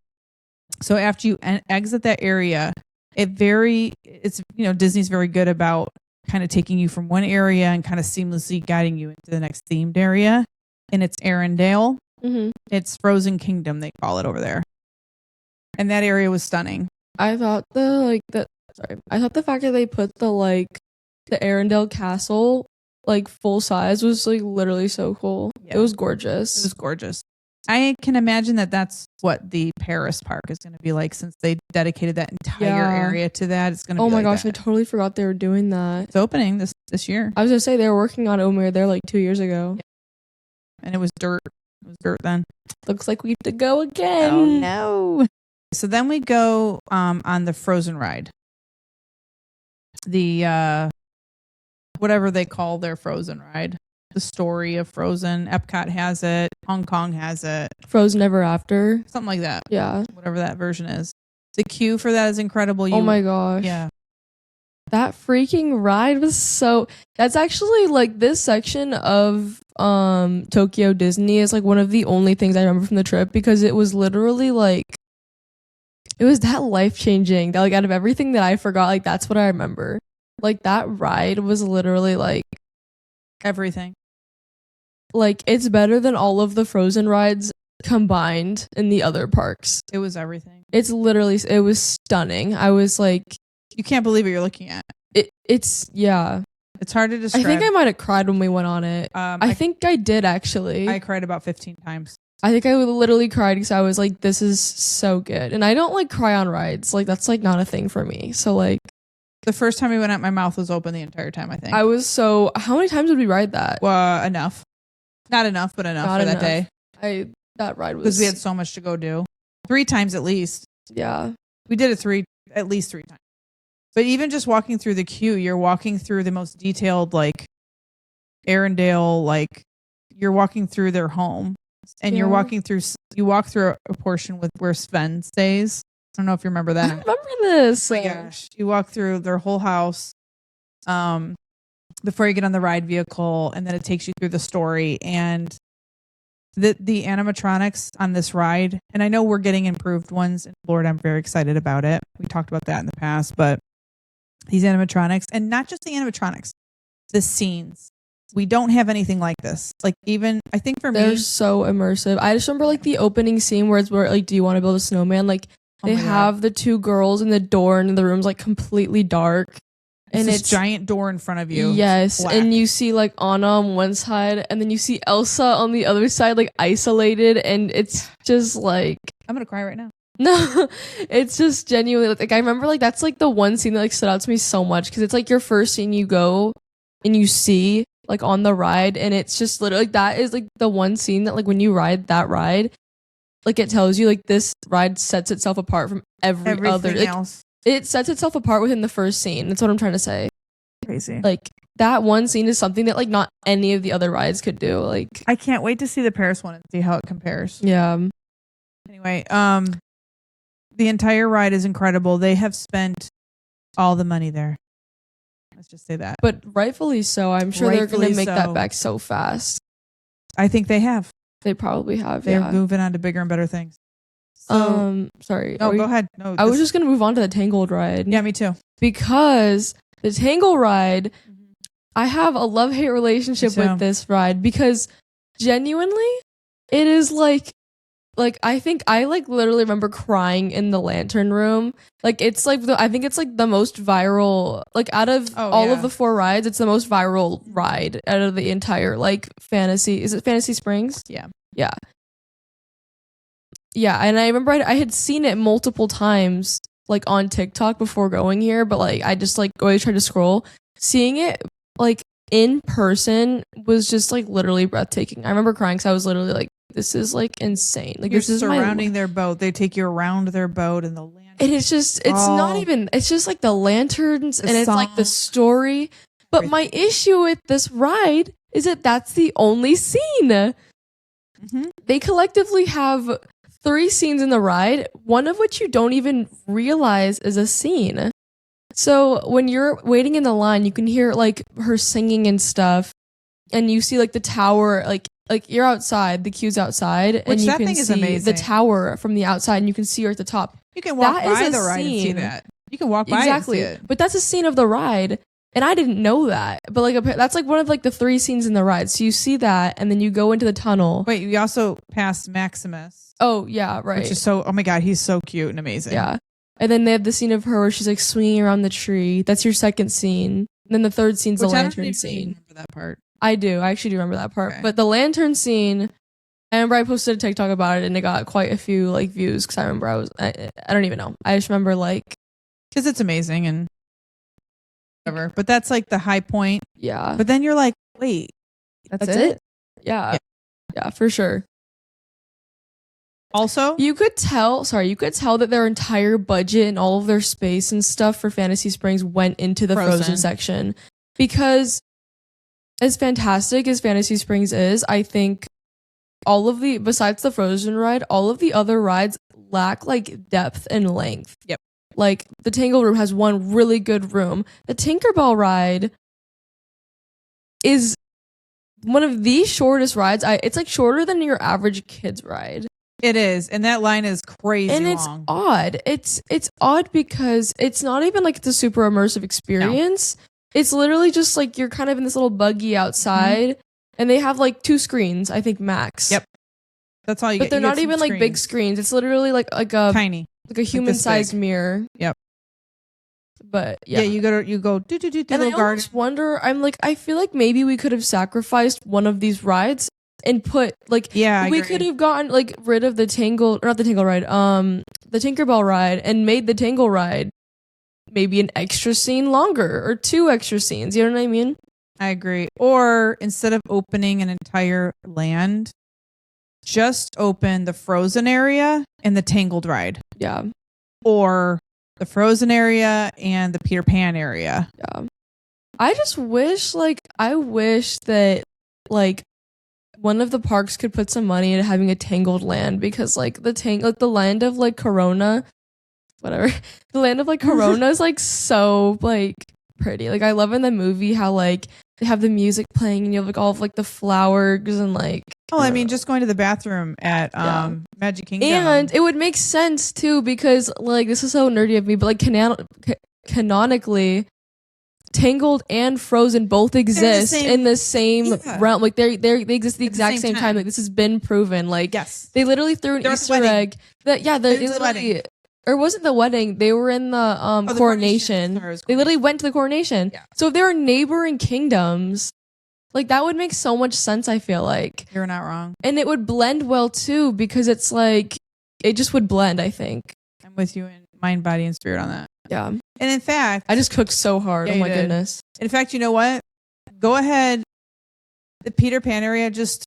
So after you exit that area, it's Disney's very good about kind of taking you from one area and kind of seamlessly guiding you into the next themed area. And it's Arendelle. Mm-hmm. It's Frozen Kingdom, they call it over there. And that area was stunning. I thought the fact that they put the Arendelle castle like full size was like literally so cool. Yeah. It was gorgeous. It was gorgeous. I can imagine that that's what the Paris park is going to be like, since they dedicated that entire area to that. It's going to be my gosh, I totally forgot they were doing that. It's opening this year. I was going to say they were working on it when we were there like 2 years ago. Yeah. And it was dirt. It was dirt then. Looks like we have to go again. Oh no. So then we go on the Frozen ride. The whatever they call their Frozen ride. The story of Frozen. Epcot has it. Hong Kong has it. Frozen Ever After. Something like that. Yeah. Whatever that version is. The queue for that is incredible. Oh my gosh. Yeah. That freaking ride was so... That's actually like this section of Tokyo Disney is like one of the only things I remember from the trip, because it was literally like... It was that life-changing. That like out of everything that I forgot, like that's what I remember. Like that ride was literally like... Everything. Like, it's better than all of the Frozen rides combined in the other parks. It was everything. It was stunning. I was like... You can't believe what you're looking at. It's hard to describe. I think I might have cried when we went on it. I think I did, actually. I cried about 15 times. I think I literally cried because I was like, this is so good. And I don't like cry on rides. Like, that's like not a thing for me. So like... The first time we went out, my mouth was open the entire time, I think. I was so... How many times did we ride that? Well, enough. Not enough, but enough for that day. That ride was... Because we had so much to go do. 3 times at least. Yeah. We did it at least 3 times. But even just walking through the queue, you're walking through the most detailed, like, Arendelle, like, you're walking through their home. And you walk through a portion with where Sven stays. I don't know if you remember that. I remember this. Oh my gosh. You walk through their whole house before you get on the ride vehicle, and then it takes you through the story. And the animatronics on this ride, and I know we're getting improved ones in Florida. I'm very excited about it. We talked about that in the past, but these animatronics, and not just the animatronics, the scenes. We don't have anything like this. Like, even I think for They're me, so immersive. I just remember like the opening scene where it's where like, do you want to build a snowman? Like they have the two girls in the door and the room's like completely dark. And it's this giant door in front of you. Yes, and you see like Anna on one side, and then you see Elsa on the other side, like isolated, and it's just like I'm gonna cry right now. No, it's just genuinely like I remember like that's like the one scene that like stood out to me so much because it's like your first scene you go and you see like on the ride, and it's just literally like that is like the one scene that like when you ride that ride, like it tells you like this ride sets itself apart from everything other else. It sets itself apart within the first scene. That's what I'm trying to say. Crazy. Like that one scene is something that like not any of the other rides could do. Like I can't wait to see the Paris one and see how it compares. Yeah. Anyway, the entire ride is incredible. They have spent all the money there. Let's just say that. But rightfully so. I'm sure they're going to make that back so fast. I think they have. They probably have. They're moving on to bigger and better things. So, sorry. No, go ahead. No, I was just gonna move on to the Tangled ride. Yeah, me too. Because the Tangled ride, I have a love-hate relationship with this ride because genuinely, it is like I think I like literally remember crying in the lantern room. Like it's like I think it's like the most viral like out of all of the 4 rides, it's the most viral ride out of the entire like fantasy. Is it Fantasy Springs? Yeah. Yeah. Yeah, and I remember I had seen it multiple times like on TikTok before going here, but like I just like always tried to scroll. Seeing it like in person was just like literally breathtaking. I remember crying because I was literally like, this is like insane. Like you're this is surrounding their boat. They take you around their boat and the lantern. And it's just not even it's just like the lanterns and it's like the story. But my issue with this ride is that that's the only scene. They collectively have 3 scenes in the ride, one of which you don't even realize is a scene. So when you're waiting in the line, you can hear like her singing and stuff, and you see like the tower, like you're outside, the queue's outside, and you can see the tower from the outside, and you can see her at the top. You can walk by the ride and see that. You can walk by and see it. But that's a scene of the ride. And I didn't know that, but like that's like one of like the 3 scenes in the ride. So you see that, and then you go into the tunnel. Wait, we also passed Maximus. Oh yeah, right. Which is so. Oh my god, he's so cute and amazing. Yeah, and then they have the scene of her where she's like swinging around the tree. That's your second scene. And then the third scene's the lantern scene. I remember that part. I do. I actually do remember that part. Okay. But the lantern scene, I remember I posted a TikTok about it, and it got quite a few like views because I remember I don't even know. I just remember like because it's amazing and. But that's like the high point. Yeah. But then you're like, wait, that's it? Yeah, for sure. Also, you could tell that their entire budget and all of their space and stuff for Fantasy Springs went into the Frozen section. Because as fantastic as Fantasy Springs is, I think besides the Frozen ride, all of the other rides lack like depth and length. Yep. Like the Tangled room has one really good room. The Tinkerbell ride is one of the shortest rides. It's like shorter than your average kids ride. It is, and that line is crazy and it's long. Odd. It's odd because it's not even like the super immersive experience. No. It's literally just like you're kind of in this little buggy outside, and they have like 2 screens, I think max. Yep, that's all you get. But they're not even like big screens. It's literally like a tiny. Like a human-sized mirror. Yep. But yeah, you go do and I almost wonder. I feel like maybe we could have sacrificed one of these rides and put like we could have gotten like rid of the Tinkerbell ride and made the Tangle ride maybe an extra scene longer or 2 extra scenes. You know what I mean? I agree. Or instead of opening an entire land, just open the Frozen area and the Tangled ride. Yeah. Or the Frozen area and the Peter Pan area. Yeah. I just wish that like one of the parks could put some money into having a Tangled land because like the land of like Corona, whatever. The land of like Corona is like so like pretty. Like I love in the movie how like they have the music playing and you have like all of like the flowers and like Oh, I mean, just going to the bathroom at Magic Kingdom. And it would make sense too, because like, this is so nerdy of me, but like canonically, Tangled and Frozen both exist in the same realm. Like they exist at the exact same time. Like this has been proven. Like they literally threw an Easter egg. That they literally, or wasn't the wedding? They were in the coronation. They literally went to the coronation. Yeah. So if there are neighboring kingdoms, like that would make so much sense. I feel like you're not wrong, and it would blend well too, because it's like it just would blend. I think I'm with you in mind, body, and spirit on that. Yeah. And in fact, I just cooked so hard. Oh my goodness. In fact, you know what? Go ahead. The Peter Pan area, just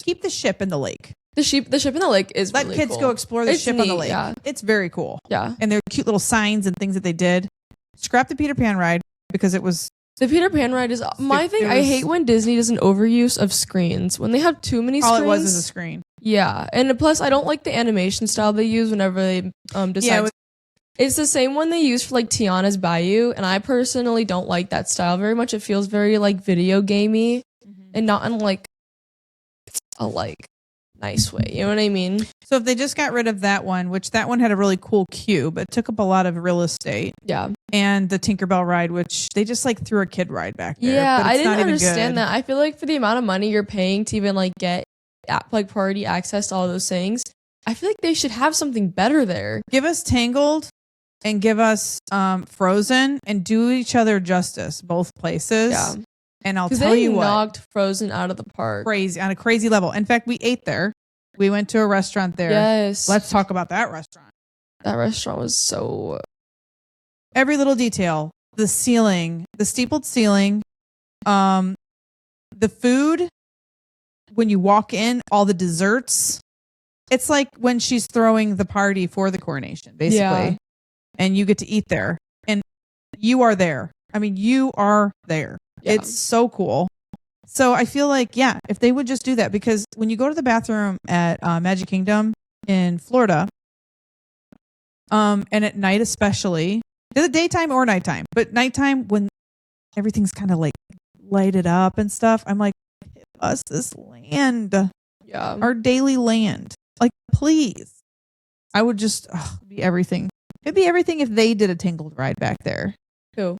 keep the ship in the lake. The ship in the lake is Let really kids cool. go explore the ship on the lake. Yeah. It's very cool. Yeah. And there are cute little signs and things that they did. Scrap the Peter Pan ride because it was... The Peter Pan ride is my thing. I hate when Disney does an overuse of screens. When they have too many screens. All it was is a screen. Yeah. And plus, I don't like the animation style they use whenever they decide. It's the same one they use for like Tiana's Bayou, and I personally don't like that style very much. It feels very like video gamey, and not in like a like nice way. You know what I mean? So if they just got rid of that one, which that one had a really cool queue, but took up a lot of real estate. Yeah. And the Tinkerbell ride, which they just like threw a kid ride back there. Yeah, I didn't understand that. I feel like for the amount of money you're paying to even like get like priority access to all those things, I feel like they should have something better there. Give us Tangled and give us Frozen, and do each other justice, both places. Yeah. And I'll tell you what. They knocked Frozen out of the park. Crazy, on a crazy level. In fact, we ate there. We went to a restaurant there. Yes. Let's talk about that restaurant. That restaurant was so... Every little detail. The ceiling, the steepled ceiling, the food, when you walk in, all the desserts. It's like when she's throwing the party for the coronation, basically. Yeah. And you get to eat there. And you are there. I mean, you are there. Yeah. It's so cool. So I feel like, yeah, if they would just do that, because when you go to the bathroom at Magic Kingdom in Florida, and at night especially, the daytime or nighttime, but nighttime when everything's kind of like lighted up and stuff, I'm like, give us this land. Yeah. Our daily land. Like, please. I would just be everything. It'd be everything if they did a Tangled ride back there. Who?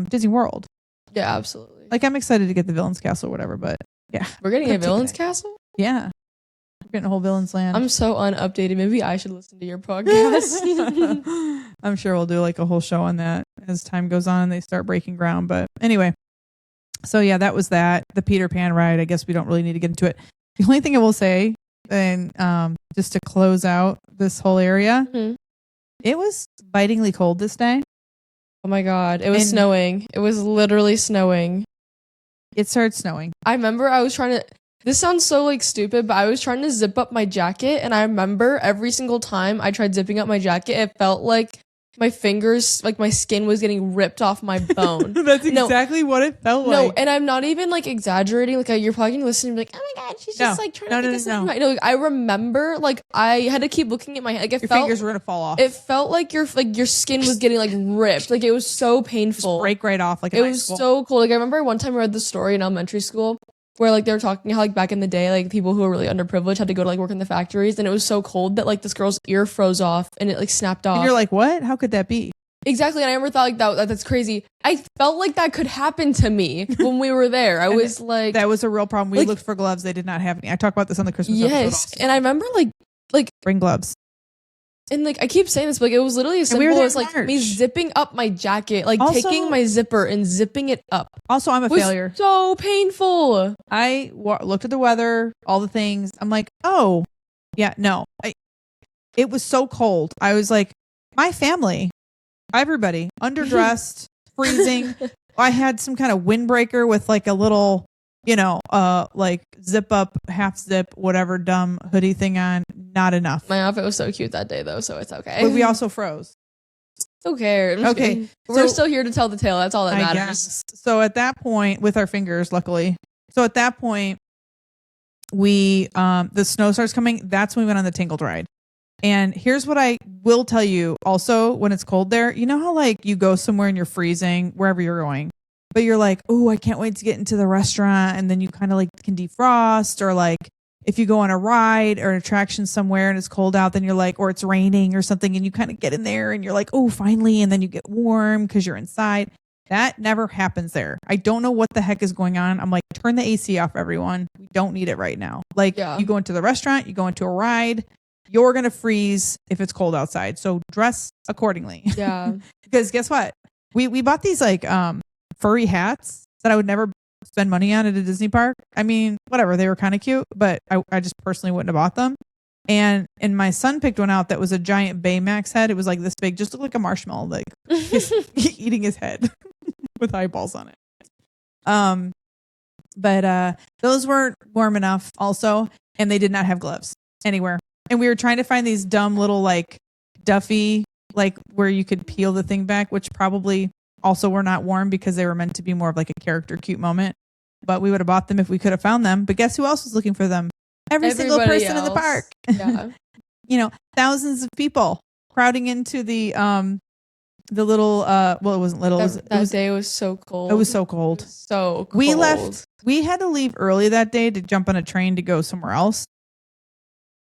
Disney World. Yeah, absolutely. Like, I'm excited to get the Villain's Castle or whatever, but yeah. We're getting a Villain's Castle? Yeah. We're getting a whole Villain's Land. I'm so unupdated. Maybe I should listen to your podcast. I'm sure we'll do like a whole show on that as time goes on and they start breaking ground. But anyway. So yeah, that was that. The Peter Pan ride. I guess we don't really need to get into it. The only thing I will say, and just to close out this whole area, it was bitingly cold this day. Oh my God. It was snowing. It was literally snowing. It started snowing. I remember I was trying to, this sounds so like stupid, but I was trying to zip up my jacket, and I remember every single time I tried zipping up my jacket, it felt like my fingers, like my skin was getting ripped off my bone. That's exactly what it felt like. No, and I'm not even like exaggerating. Like you're probably gonna listen and be like, "Oh my God, she's just like trying to get this right." No, like, I remember like I had to keep looking at my hand. Like your fingers were gonna fall off. It felt like your skin was getting like ripped. Like it was so painful. Just break right off. Like it was so cool. Like I remember one time I read the story in elementary school where like they were talking how like back in the day, like people who were really underprivileged had to go to like work in the factories, and it was so cold that like this girl's ear froze off and it like snapped off. And you're like, what? How could that be? Exactly. And I never thought like that's crazy. I felt like that could happen to me when we were there. I was like, that was a real problem. We looked for gloves. They did not have any. I talked about this on the Christmas episode. Yes. And I remember like bring gloves. And like I keep saying this, but like it was literally as simple as like me zipping up my jacket, like also, taking my zipper and zipping it up. Also, I'm a failure. So painful. I looked at the weather, all the things. I'm like, oh, yeah, no. It was so cold. I was like, my family, everybody, underdressed, freezing. I had some kind of windbreaker with like a little, like zip up, half zip, whatever dumb hoodie thing on. Not enough. My outfit was so cute that day though, so it's okay. But we also froze. Who cares? Okay. We're still here to tell the tale. That's all that matters. Guess. So at that point, with our fingers, luckily. So at that point, we the snow starts coming. That's when we went on the Tangled ride. And here's what I will tell you also when it's cold there. You know how like you go somewhere and you're freezing wherever you're going, but you're like, oh, I can't wait to get into the restaurant. And then you kind of like can defrost, or like if you go on a ride or an attraction somewhere and it's cold out, then you're like, or it's raining or something, and you kind of get in there and you're like, oh, finally, and then you get warm because you're inside. That never happens there. I don't know what the heck is going on. I'm like, turn the AC off, everyone. We don't need it right now. Like, you go into the restaurant, you go into a ride, you're going to freeze if it's cold outside. So dress accordingly. Yeah. Because guess what? We bought these like furry hats that I would never spend money on at a Disney park. I mean, whatever. They were kind of cute, but I just personally wouldn't have bought them. And my son picked one out that was a giant Baymax head. It was like this big, just looked like a marshmallow, like eating his head with eyeballs on it. But those weren't warm enough also, and they did not have gloves anywhere. And we were trying to find these dumb little like Duffy, like where you could peel the thing back, which probably also were not warm because they were meant to be more of like a character cute moment. But we would have bought them if we could have found them. But guess who else was looking for them? Everybody single person in the park. Yeah. You know, thousands of people crowding into the little well, it wasn't little. That day was so cold. It was so cold. So cold. We had to leave early that day to jump on a train to go somewhere else.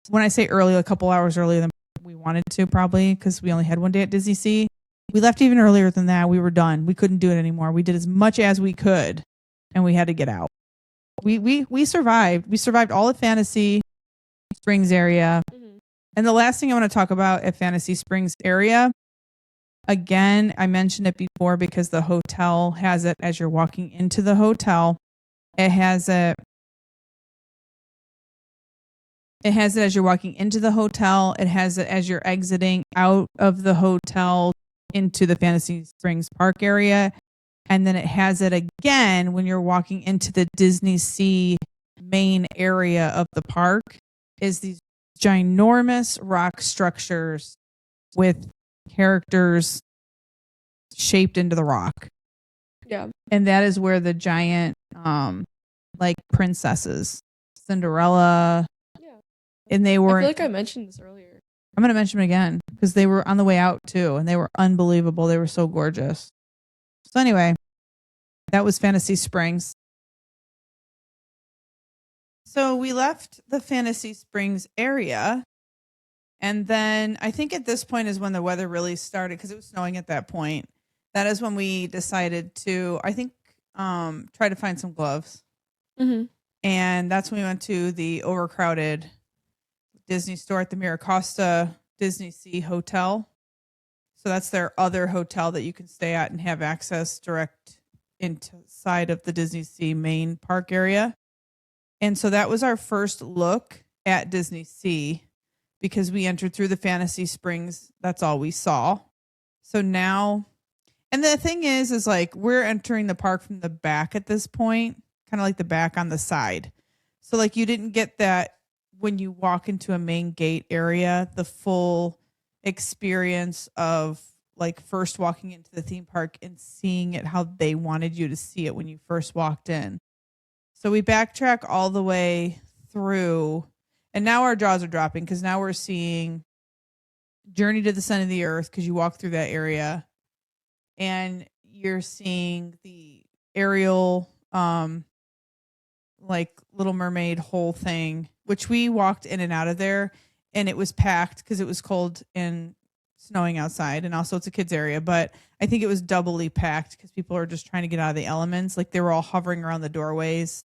When I say early, a couple hours earlier than we wanted to, probably because we only had one day at DisneySea. We left even earlier than that. We were done. We couldn't do it anymore. We did as much as we could, and we had to get out. We survived. We survived all at Fantasy Springs area. Mm-hmm. And the last thing I want to talk about at Fantasy Springs area, again, I mentioned it before because the hotel has it as you're walking into the hotel. It has it as you're walking into the hotel. It has it as you're exiting out of the hotel into the Fantasy Springs Park area. And then it has it again when you're walking into the DisneySea main area of the park, is these ginormous rock structures with characters shaped into the rock. Yeah. And that is where the giant like princesses, Cinderella. Yeah. And they were, I feel like I mentioned this earlier. I'm going to mention them again because they were on the way out too, and they were unbelievable. They were so gorgeous. So anyway, that was Fantasy Springs. So we left the Fantasy Springs area, and then I think at this point is when the weather really started because it was snowing at that point. That is when we decided to, I think, try to find some gloves. Mm-hmm. And that's when we went to the overcrowded Disney store at the Miracosta DisneySea Hotel. So that's their other hotel that you can stay at and have access direct inside of the DisneySea main park area. And so that was our first look at DisneySea because we entered through the Fantasy Springs. That's all we saw. So now, and the thing is like we're entering the park from the back at this point, kind of like the back on the side. So like you didn't get that when you walk into a main gate area, the full experience of like first walking into the theme park and seeing it how they wanted you to see it when you first walked in. So we backtrack all the way through, and now our jaws are dropping because now we're seeing Journey to the Center of the Earth because you walk through that area, and you're seeing the Ariel like Little Mermaid whole thing, which we walked in and out of there, and it was packed because it was cold and snowing outside, and also it's a kids area, but I think it was doubly packed because people are just trying to get out of the elements. Like they were all hovering around the doorways,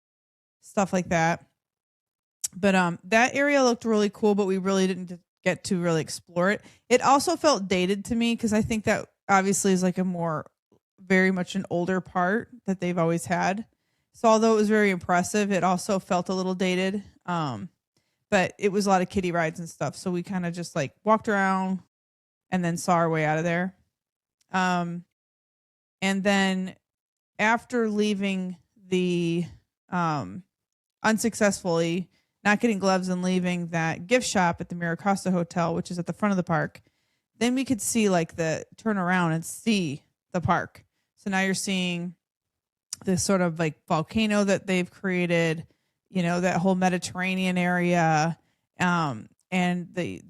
stuff like that. But that area looked really cool, but we really didn't get to really explore it. It also felt dated to me because I think that obviously is like a more, very much an older part that they've always had. So although it was very impressive, it also felt a little dated. But it was a lot of kiddie rides and stuff. So we kind of just like walked around and then saw our way out of there. And then after leaving the unsuccessfully, not getting gloves and leaving that gift shop at the Miracosta Hotel, which is at the front of the park, then we could see like turn around and see the park. So now you're seeing this sort of like volcano that they've created, you know, that whole Mediterranean area, and the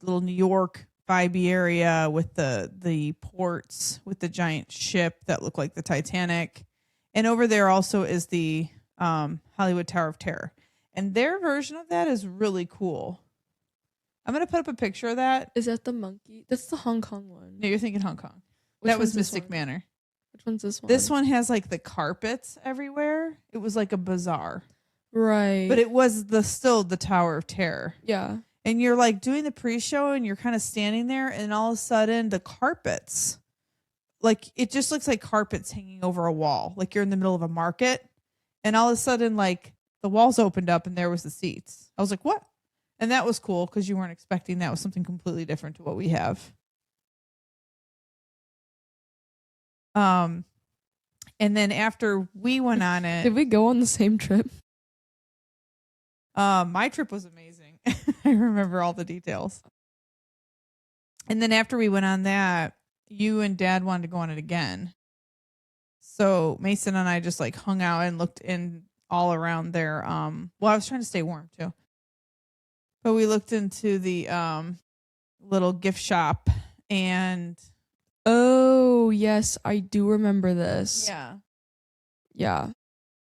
little New York vibey area with the ports with the giant ship that looked like the Titanic. And over there also is the Hollywood Tower of Terror. And their version of that is really cool. I'm going to put up a picture of that. Is that the monkey? That's the Hong Kong one. No, you're thinking Hong Kong. Which that was one's this Mystic one? Manor. Which one's this one? This one has like the carpets everywhere. It was like a bazaar. Right. But it was still the Tower of Terror. Yeah. And you're like doing the pre-show and you're kind of standing there and all of a sudden the carpets, like it just looks like carpets hanging over a wall. Like you're in the middle of a market and all of a sudden like the walls opened up and there was the seats. I was like, what? And that was cool because you weren't expecting that was something completely different to what we have. And then after we went on it, did we go on the same trip? My trip was amazing. I remember all the details. And then after we went on that, you and Dad wanted to go on it again. So Mason and I just like hung out and looked in all around there. Well, I was trying to stay warm too. But we looked into the little gift shop and oh, yes, I do remember this. yeah. Yeah.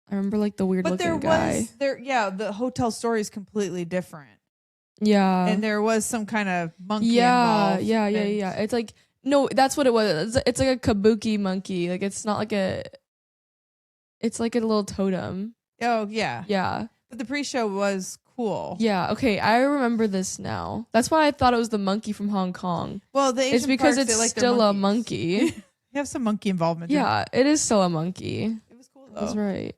I remember like the weird But looking guy. The hotel story is completely different. Yeah. And there was some kind of monkey yeah, involved. Yeah. It's like, no, that's what it was. It's like a kabuki monkey. Like it's not like it's like a little totem. Oh, yeah. Yeah. But the pre-show was cool. Yeah, okay, I remember this now. That's why I thought it was the monkey from Hong Kong. Well, the Asian it's because parks, it's like still a monkeys. monkey. You have some monkey involvement. Yeah, it is still a monkey. It was cool though. That's right.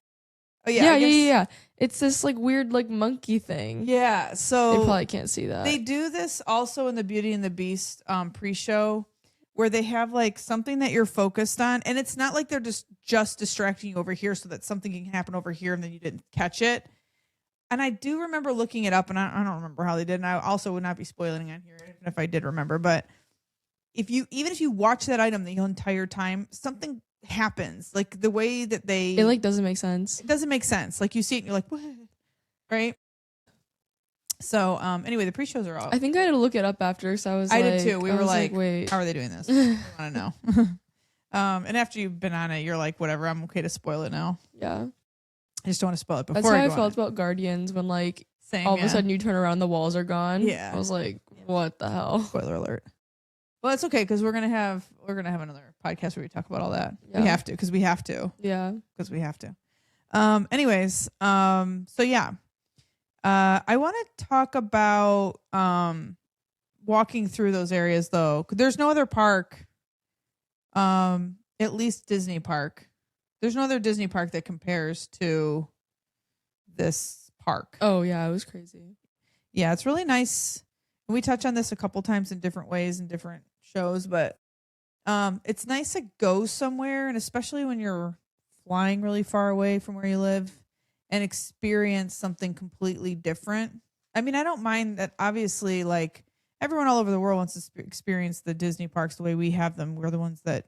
Oh yeah, yeah. It's this like weird like monkey thing. Yeah, so they probably can't see that. They do this also in the Beauty and the Beast pre-show where they have like something that you're focused on, and it's not like they're just distracting you over here so that something can happen over here and then you didn't catch it. And I do remember looking it up, and I don't remember how they did, and I also would not be spoiling on here even if I did remember. But even if you watch that item the entire time, something happens. Like the way that it like doesn't make sense. It doesn't make sense. Like you see it and you're like, what? Right? So anyway, the pre-shows are out. I think I had to look it up after, so I did too. We were like, wait, how are they doing this? I want to know. And after you've been on it, you're like, whatever, I'm okay to spoil it now. Yeah. I just don't want to spoil it before. That's how I go felt about Guardians when like Same, all of a sudden you turn around, the walls are gone. Yeah. I was like, what the hell? Spoiler alert. Well, it's okay because we're gonna have another podcast where we talk about all that. Yeah. We have to because we have to. Yeah. Because we have to. Anyways, so yeah. I want to talk about walking through those areas though. There's no other park, at least Disney park. There's no other Disney park that compares to this park. Oh yeah, it was crazy. Yeah, it's really nice. We touch on this a couple times in different ways in different shows, but it's nice to go somewhere, and especially when you're flying really far away from where you live and experience something completely different. I mean, I don't mind that. Obviously, like everyone all over the world wants to experience the Disney parks the way we have them. We're the ones that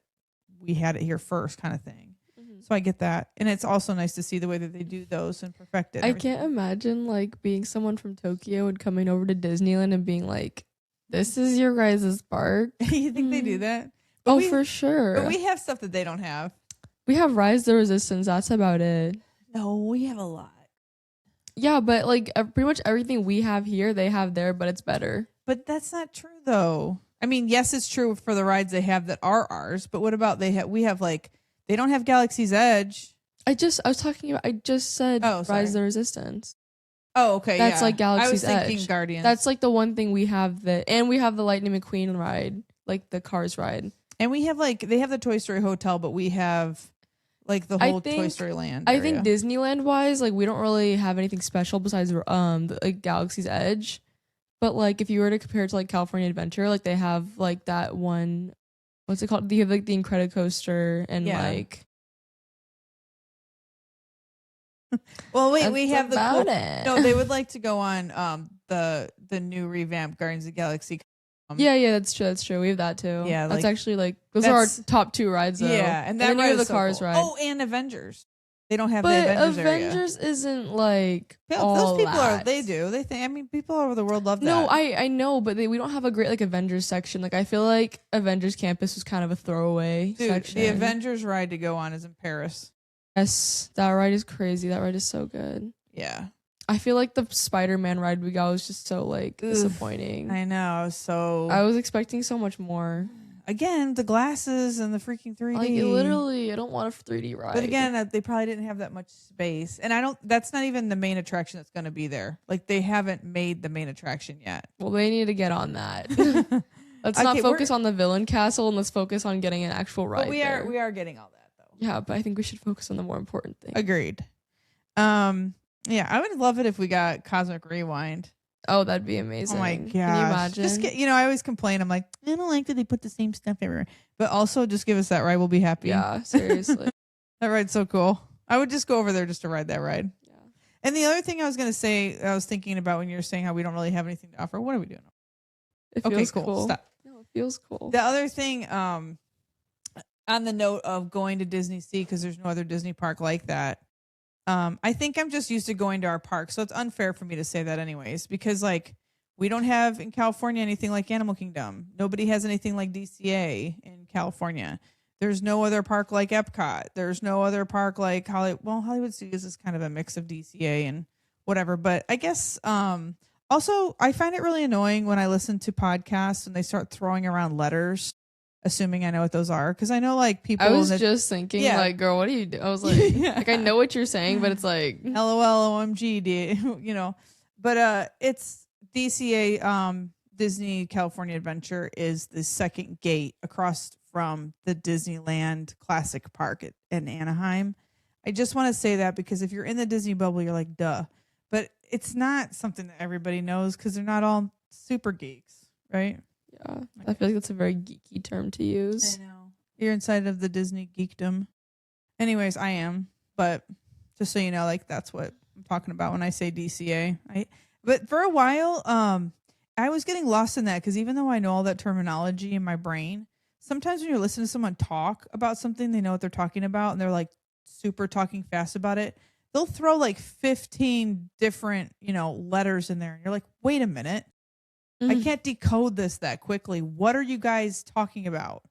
we had it here first, kind of thing. Mm-hmm. So I get that, and it's also nice to see the way that they do those and perfect it. I can't imagine like being someone from Tokyo and coming over to Disneyland and being like, "This is your guys' park." You think they do that? But for sure. But we have stuff that they don't have. We have Rise the Resistance. That's about it. No, we have a lot. Yeah, but like pretty much everything we have here, they have there, but it's better. But that's not true, though. I mean, yes, it's true for the rides they have that are ours. But what about we have like they don't have Galaxy's Edge. I just said Rise the Resistance. Oh, okay. That's like Galaxy's Edge. I was thinking Edge. Guardians. That's like the one thing we have and we have the Lightning McQueen ride, like the Cars ride. And we have they have the Toy Story Hotel, but we have like the whole Toy Story Land area. I think Disneyland wise, like we don't really have anything special besides like Galaxy's Edge. But like if you were to compare it to like California Adventure, like they have like that one, what's it called? They have like the Incredicoaster and like. Well, wait, we have it. No, they would like to go on the new revamped Guardians of the Galaxy. Yeah, that's true. We have that too. Yeah, that's actually like those are our top two rides though. Yeah, and then you have the Cars ride. Oh, and Avengers. They don't have the Avengers Avengers area. Isn't like those people that. are. They do. They think. I mean, people all over the world love that. No, I know, but we don't have a great like Avengers section. Like I feel like Avengers Campus was kind of a throwaway section. The Avengers ride to go on is in Paris. Yes, that ride is crazy. That ride is so good. Yeah. I feel like the Spider-Man ride we got was just so like disappointing. I know. So I was expecting so much more. Again, the glasses and the freaking 3D. Like literally, I don't want a 3D ride. But again, they probably didn't have that much space. And that's not even the main attraction that's going to be there. Like they haven't made the main attraction yet. Well, they need to get on that. Let's not focus on the villain castle and let's focus on getting an actual ride. But we are getting all that though. Yeah, but I think we should focus on the more important thing. Agreed. Yeah, I would love it if we got Cosmic Rewind. Oh, that'd be amazing. Oh my gosh. Can you imagine? Just I always complain. I'm like, I don't like that they put the same stuff everywhere. But also just give us that ride. We'll be happy. Yeah, seriously. That ride's so cool. I would just go over there just to ride that ride. Yeah. And the other thing I was going to say, I was thinking about when you were saying how we don't really have anything to offer. What are we doing? It feels cool. Stop. No, it feels cool. The other thing, on the note of going to DisneySea, because there's no other Disney park like that. I think I'm just used to going to our park, so it's unfair for me to say that anyways, because like we don't have in California anything like Animal Kingdom. Nobody has anything like DCA in California. There's no other park like Epcot. There's no other park like Hollywood Studios is kind of a mix of DCA and whatever. But I guess also I find it really annoying when I listen to podcasts and they start throwing around letters. Assuming I know what those are, because I know like people. I was just thinking, like, girl, what do you do? I was like, like I know what you're saying, but it's like, LOL, OMG, you know. But it's DCA, Disney California Adventure is the second gate across from the Disneyland Classic Park in Anaheim. I just want to say that because if you're in the Disney bubble, you're like, duh. But it's not something that everybody knows because they're not all super geeks, right? Yeah, I feel like that's a very geeky term to use. I know. You're inside of the Disney geekdom. Anyways, I am. But just so you know, like that's what I'm talking about when I say DCA. But for a while, I was getting lost in that because even though I know all that terminology in my brain, sometimes when you're listening to someone talk about something, they know what they're talking about and they're like super talking fast about it. They'll throw like 15 different, letters in there. And you're like, wait a minute. I can't decode this that quickly. What are you guys talking about?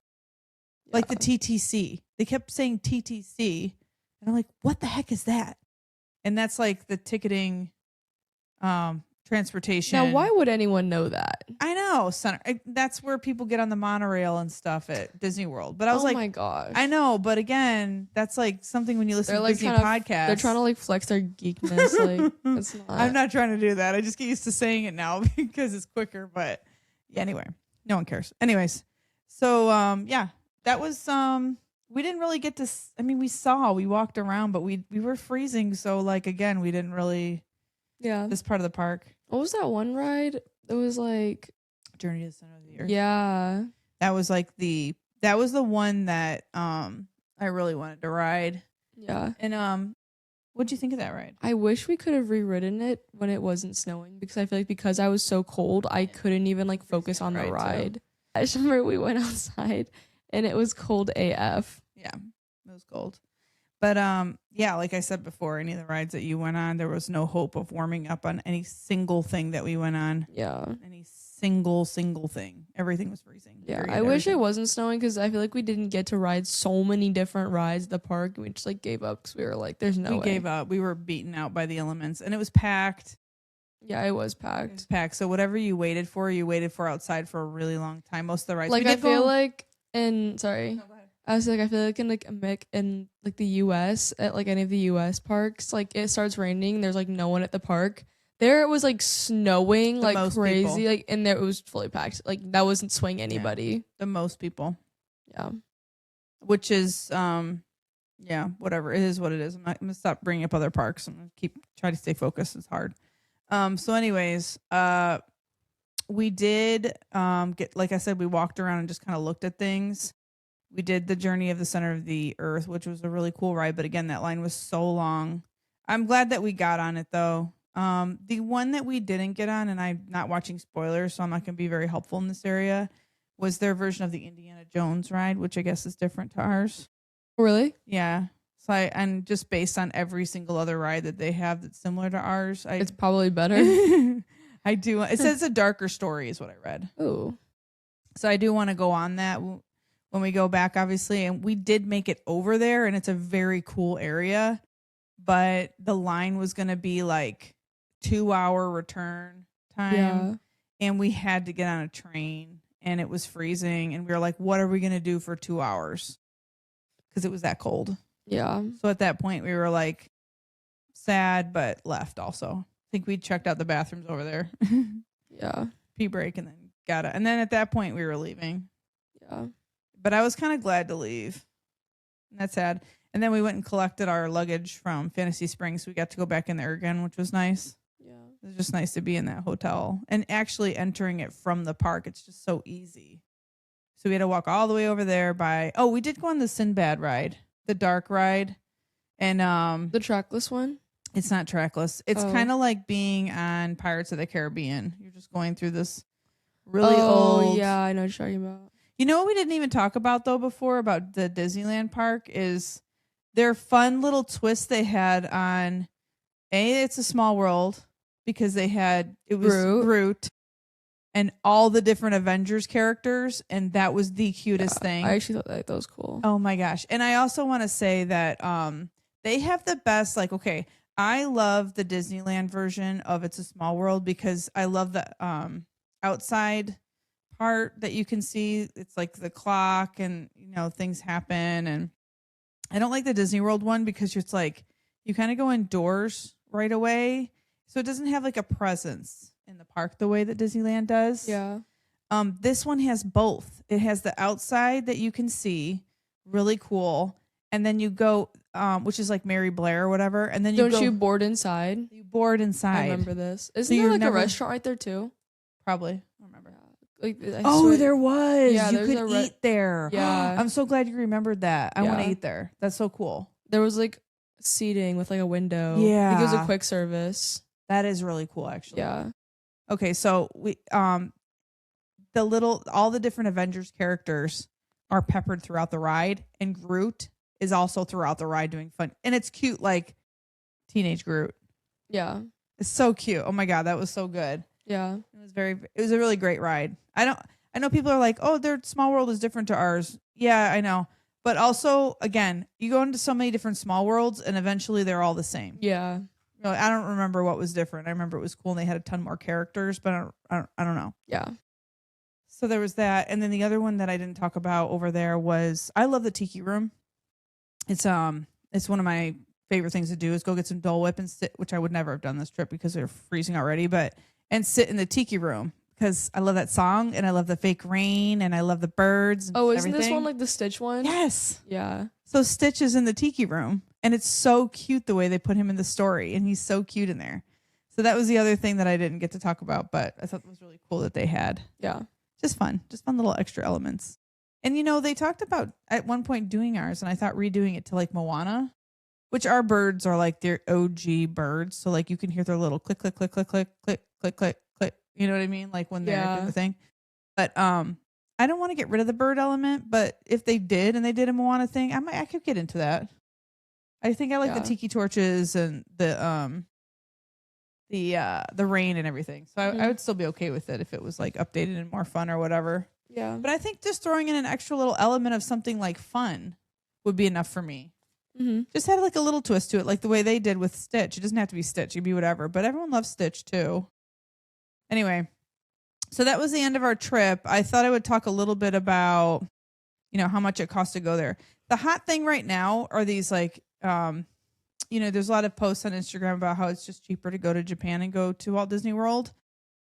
Yeah. Like the TTC. They kept saying TTC. And I'm like, what the heck is that? And that's like the ticketing transportation. Now, why would anyone know that? I know. That's where people get on the monorail and stuff at Disney World. But I was like, oh my gosh. I know. But again, that's like something when you listen to Disney podcasts. They're trying to like flex their geekness. Like, it's not. I'm not trying to do that. I just get used to saying it now because it's quicker. But yeah, anyway, no one cares. Anyways, so yeah, that was we didn't really get to. I mean, we walked around, but we were freezing. So like again, we didn't really. Yeah, this part of the park. What was that one ride? It was like Journey to the Center of the Earth. Yeah, that was the one that I really wanted to ride. Yeah, and what'd you think of that ride? I wish we could have reridden it when it wasn't snowing because I feel like because I was so cold, I couldn't even like focus on the ride. Too. I just remember we went outside and it was cold AF. Yeah, it was cold. But yeah, like I said before, any of the rides that you went on, there was no hope of warming up on any single thing that we went on. Yeah. Any single thing. Everything was freezing. Yeah. I wish it wasn't snowing because I feel like we didn't get to ride so many different rides at the park. We just like gave up because we were like, there's no way. We gave up. We were beaten out by the elements and it was packed. Yeah, it was packed. It was packed. So whatever you waited for outside for a really long time. Most of the rides. Like I feel like sorry. I was like, I feel like in the US at like any of the US parks, like it starts raining. There's like no one at the park. There it was like snowing like crazy, people. Like and there it was fully packed. Like that wasn't swaying anybody. Yeah, the most people. Yeah, which is yeah, whatever it is, what it is. I'm gonna stop bringing up other parks. I'm gonna try to stay focused. It's hard. So, anyways, we did get like I said, we walked around and just kind of looked at things. We did the Journey of the Center of the Earth, which was a really cool ride. But again, that line was so long. I'm glad that we got on it, though. The one that we didn't get on, and I'm not watching spoilers, so I'm not going to be very helpful in this area, was their version of the Indiana Jones ride, which I guess is different to ours. Really? Yeah. So and just based on every single other ride that they have that's similar to ours. It's probably better. I do. It says a darker story is what I read. Oh. So I do want to go on that when we go back, obviously, and we did make it over there, and it's a very cool area, but the line was going to be like 2-hour return time. Yeah. And we had to get on a train and it was freezing. And we were like, what are we going to do for 2 hours? Because it was that cold. Yeah. So at that point, we were like sad, but left also. I think we checked out the bathrooms over there. Yeah. Pee break and then got it. And then at that point, we were leaving. Yeah. But I was kind of glad to leave. And that's sad. And then we went and collected our luggage from Fantasy Springs. We got to go back in there again, which was nice. Yeah. It was just nice to be in that hotel and actually entering it from the park. It's just so easy. So we had to walk all the way over there we did go on the Sinbad ride, the dark ride. And The trackless one? it's not trackless. It's kind of like being on Pirates of the Caribbean. You're just going through this really old. Oh, yeah, I know what you're talking about. You know what we didn't even talk about though before about the Disneyland park is their fun little twist they had on It's a Small World because it was Groot and all the different Avengers characters, and that was the cutest thing. I actually thought that was cool. Oh my gosh. And I also want to say that they have the best, I love the Disneyland version of It's a Small World because I love the outside part that you can see. It's like the clock and things happen. And I don't like the Disney World one because it's like you kind of go indoors right away, so it doesn't have like a presence in the park the way that Disneyland does. Yeah. This one has both. It has the outside that you can see, really cool, and then you go which is like Mary Blair or whatever, and then you board inside? You board inside. I remember this. Isn't there like a restaurant right there too? Probably. I don't remember. There was. Yeah, you could eat there. Yeah. I'm so glad you remembered that. I want to eat there. That's so cool. There was like seating with like a window. Yeah. It was a quick service. That is really cool, actually. Yeah. Okay, so we all the different Avengers characters are peppered throughout the ride, and Groot is also throughout the ride doing fun. And it's cute, like teenage Groot. Yeah. It's so cute. Oh my God, that was so good. Yeah. It was a really great ride. I know people are like, oh, their Small World is different to ours. Yeah, I know. But also, again, you go into so many different Small Worlds and eventually they're all the same. Yeah. I don't remember what was different. I remember it was cool and they had a ton more characters, but I don't know. Yeah. So there was that. And then the other one that I didn't talk about over there was, I love the Tiki Room. It's one of my favorite things to do is go get some Dole Whip and sit, which I would never have done this trip because they're freezing already, and sit in the Tiki Room because I love that song and I love the fake rain and I love the birds. And isn't this one like the Stitch one? Yes. Yeah. So Stitch is in the Tiki Room and it's so cute the way they put him in the story and he's so cute in there. So that was the other thing that I didn't get to talk about, but I thought it was really cool that they had. Yeah. Just fun little extra elements. And they talked about at one point doing ours and I thought redoing it to like Moana, which our birds are like their OG birds. So like you can hear their little click, click, click, click, click, click, click, click, click. You know what I mean? Like when they're doing the thing. But I don't want to get rid of the bird element, but if they did and they did a Moana thing, I could get into that. I think I like the tiki torches and the rain and everything. So I would still be okay with it if it was like updated and more fun or whatever. Yeah. But I think just throwing in an extra little element of something like fun would be enough for me. Mm-hmm. Just had like a little twist to it, like the way they did with Stitch. It doesn't have to be Stitch, it could be whatever. But everyone loves Stitch too. Anyway, so that was the end of our trip. I thought I would talk a little bit about, how much it costs to go there. The hot thing right now are these like, there's a lot of posts on Instagram about how it's just cheaper to go to Japan and go to Walt Disney World.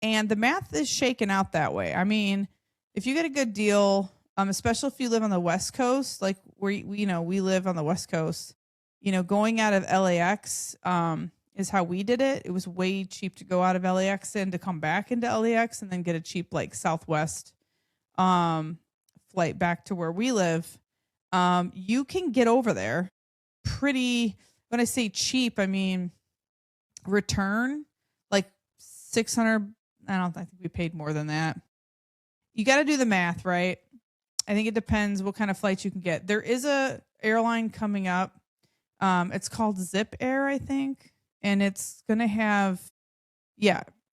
And the math is shaken out that way. I mean, if you get a good deal, especially if you live on the West Coast, like we live on the West Coast, going out of LAX is how we did it. It was way cheap to go out of LAX and to come back into LAX and then get a cheap like Southwest flight back to where we live. You can get over there pretty, when I say cheap, I mean return like 600. I think we paid more than that. You got to do the math, right? I think it depends what kind of flights you can get. There is a airline coming up. It's called Zip Air, I think. And it's going to have,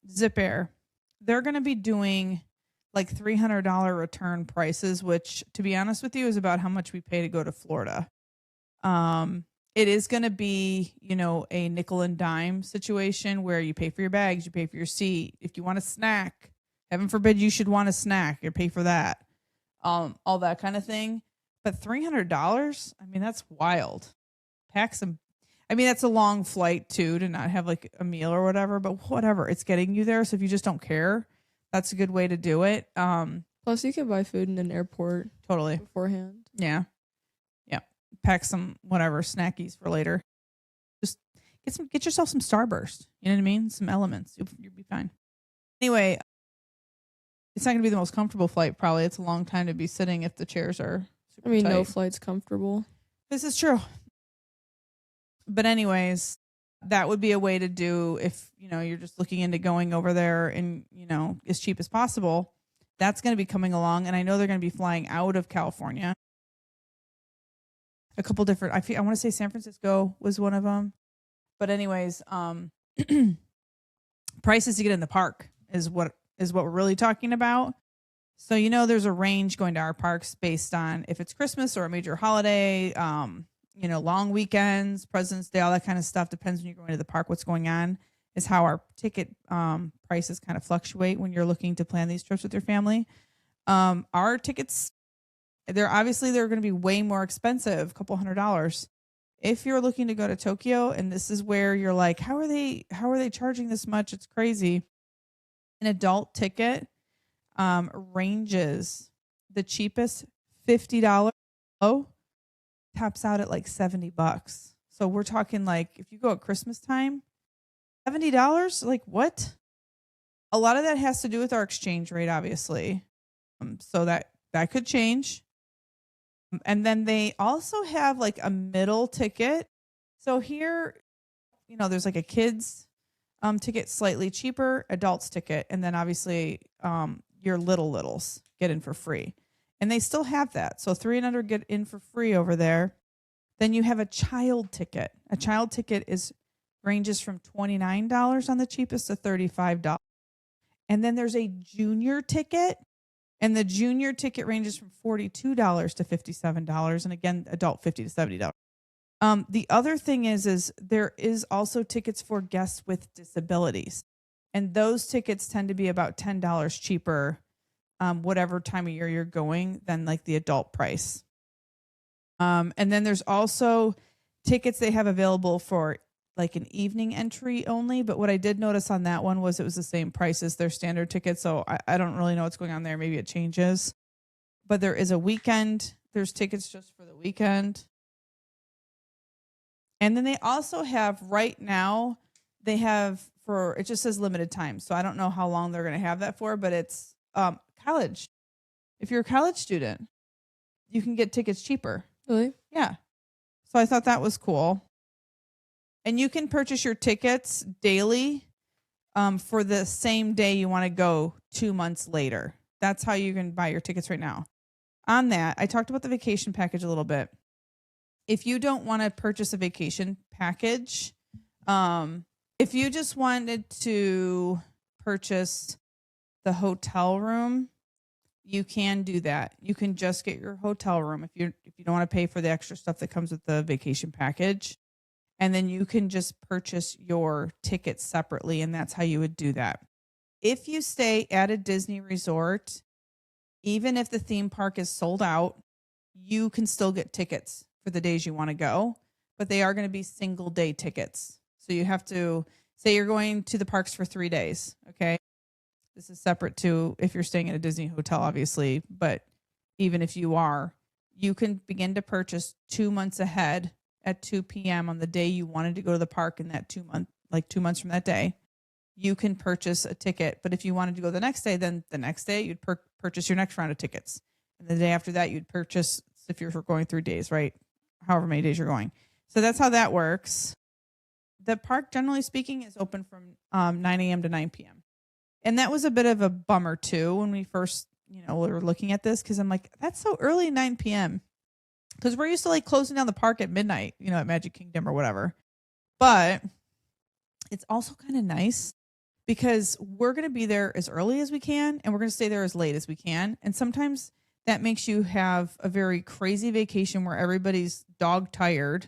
Zip Air. They're going to be doing like $300 return prices, which to be honest with you is about how much we pay to go to Florida. it is going to be, a nickel and dime situation where you pay for your bags, you pay for your seat. If you want a snack, heaven forbid you should want a snack, you pay for that. All that kind of thing. But $300, I mean, that's wild. Pack some. I mean, that's a long flight too, to not have like a meal or whatever, but whatever. It's getting you there. So if you just don't care, that's a good way to do it. Plus, you can buy food in an airport Totally. beforehand. Yeah. Yeah. Pack some whatever snackies for later. Just get yourself some Starburst. You know what I mean? Some elements. You'll be fine. Anyway, it's not going to be the most comfortable flight, probably. It's a long time to be sitting if the chairs are super tight. No flight's comfortable. This is true. But anyways, that would be a way to do if, you're just looking into going over there and, as cheap as possible. That's going to be coming along. And I know they're going to be flying out of California. A couple different, I want to say San Francisco was one of them. But anyways, prices to get in the park is what we're really talking about. So, there's a range going to our parks based on if it's Christmas or a major holiday, long weekends, President's Day, all that kind of stuff. Depends when you're going to the park, what's going on is how our ticket prices kind of fluctuate when you're looking to plan these trips with your family. Our tickets, they're going to be way more expensive, a couple $100. If you're looking to go to Tokyo, and this is where you're like, how are they charging this much? It's crazy. An adult ticket ranges the cheapest $50 tops out at like $70. So we're talking like if you go at Christmas time, $70, like what? A lot of that has to do with our exchange rate, obviously. So that could change. And then they also have like a middle ticket. So here, there's like a kids ticket, slightly cheaper, adults ticket, and then obviously your littles get in for free. And they still have that. So 3 and under get in for free over there. Then you have a child ticket. A child ticket ranges from $29 on the cheapest to $35. And then there's a junior ticket. And the junior ticket ranges from $42 to $57. And again, adult $50 to $70. The other thing is there is also tickets for guests with disabilities. And those tickets tend to be about $10 cheaper whatever time of year you're going than like the adult price. And then there's also tickets they have available for like an evening entry only. But what I did notice on that one was it was the same price as their standard ticket. So I don't really know what's going on there. Maybe it changes. But there is a weekend. There's tickets just for the weekend. And then they also have right now, they have it just says limited time. So I don't know how long they're going to have that for, but it's college. If you're a college student, you can get tickets cheaper. Really? Yeah. So I thought that was cool. And you can purchase your tickets daily for the same day you want to go 2 months later. That's how you can buy your tickets right now. On that, I talked about the vacation package a little bit. If you don't want to purchase a vacation package, if you just wanted to purchase the hotel room, you can do that. You can just get your hotel room if you don't want to pay for the extra stuff that comes with the vacation package. And then you can just purchase your tickets separately, and that's how you would do that. If you stay at a Disney resort, even if the theme park is sold out, you can still get tickets for the days you want to go, but they are going to be single day tickets. So you have to say you're going to the parks for 3 days. Okay. This is separate to if you're staying at a Disney hotel, obviously, but even if you are, you can begin to purchase 2 months ahead at 2 p.m. on the day you wanted to go to the park in that 2 month, like 2 months from that day, you can purchase a ticket. But if you wanted to go the next day, then the next day you'd purchase your next round of tickets. And the day after that, you'd purchase if you're going 3 days, right? However many days you're going. So that's how that works. The park, generally speaking, is open from 9 a.m. to 9 p.m. And that was a bit of a bummer, too, when we first, we were looking at this, because I'm like, that's so early, 9 p.m. Because we're used to like closing down the park at midnight, at Magic Kingdom or whatever. But it's also kind of nice because we're going to be there as early as we can and we're going to stay there as late as we can. And sometimes that makes you have a very crazy vacation where everybody's dog tired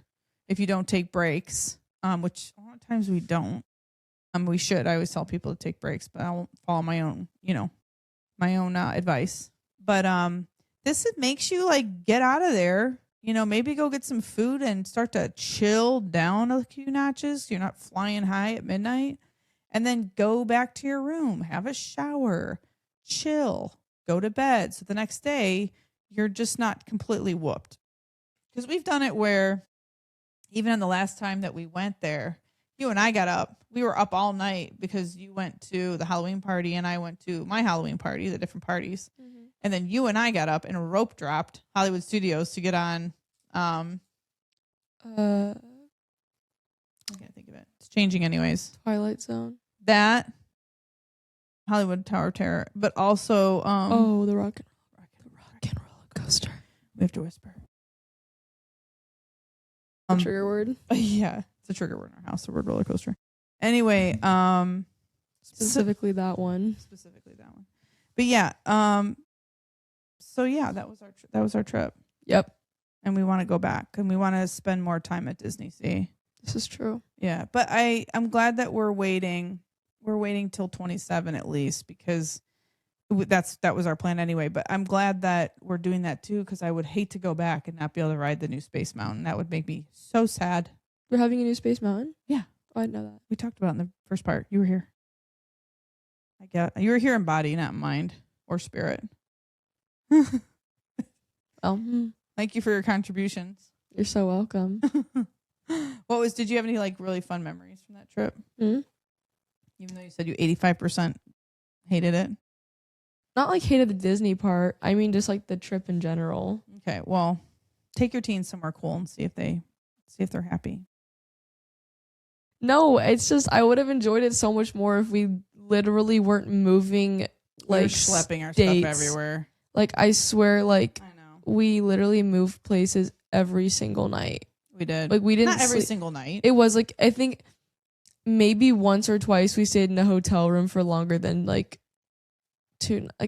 if you don't take breaks, which a lot of times we don't. We should. I always tell people to take breaks, but I won't follow my own, advice. But this makes you like get out of there. Maybe go get some food and start to chill down a few notches. You're not flying high at midnight. And then go back to your room, have a shower, chill, go to bed. So the next day, you're just not completely whooped. Because we've done it where even on the last time that we went there, you and I got up. We were up all night because you went to the Halloween party and I went to my Halloween party, the different parties. Mm-hmm. And then you and I got up and rope dropped Hollywood Studios to get on. I can't think of it. It's changing anyways. Twilight Zone. That Hollywood Tower of Terror, but also the rock and roller coaster. We have to whisper. Trigger word. Yeah, it's a trigger word in our house. The word roller coaster. Anyway, specifically that one. But yeah, so yeah, that was our trip. Yep. And we want to go back and we want to spend more time at DisneySea. This is true. Yeah, but I'm glad that we're waiting. We're waiting till 27 at least because that was our plan anyway. But I'm glad that we're doing that too because I would hate to go back and not be able to ride the new Space Mountain. That would make me so sad. We're having a new Space Mountain? Yeah. Oh, I didn't know that. We talked about it in the first part. You were here. I get you were here in body, not in mind or spirit. Well, thank you for your contributions. You're so welcome. Did you have any like really fun memories from that trip? Mm-hmm. Even though you said you 85% hated it. Not like hated the Disney part. I mean, just like the trip in general. Okay. Well, take your teens somewhere cool and see if they're happy. No, it's just, I would have enjoyed it so much more if we literally weren't moving like schlepping our states. Stuff everywhere. Like, I swear, like, I know. We literally moved places every single night. We did. Like, we didn't Not every single night. It was like, I think maybe once or twice we stayed in a hotel room for longer than like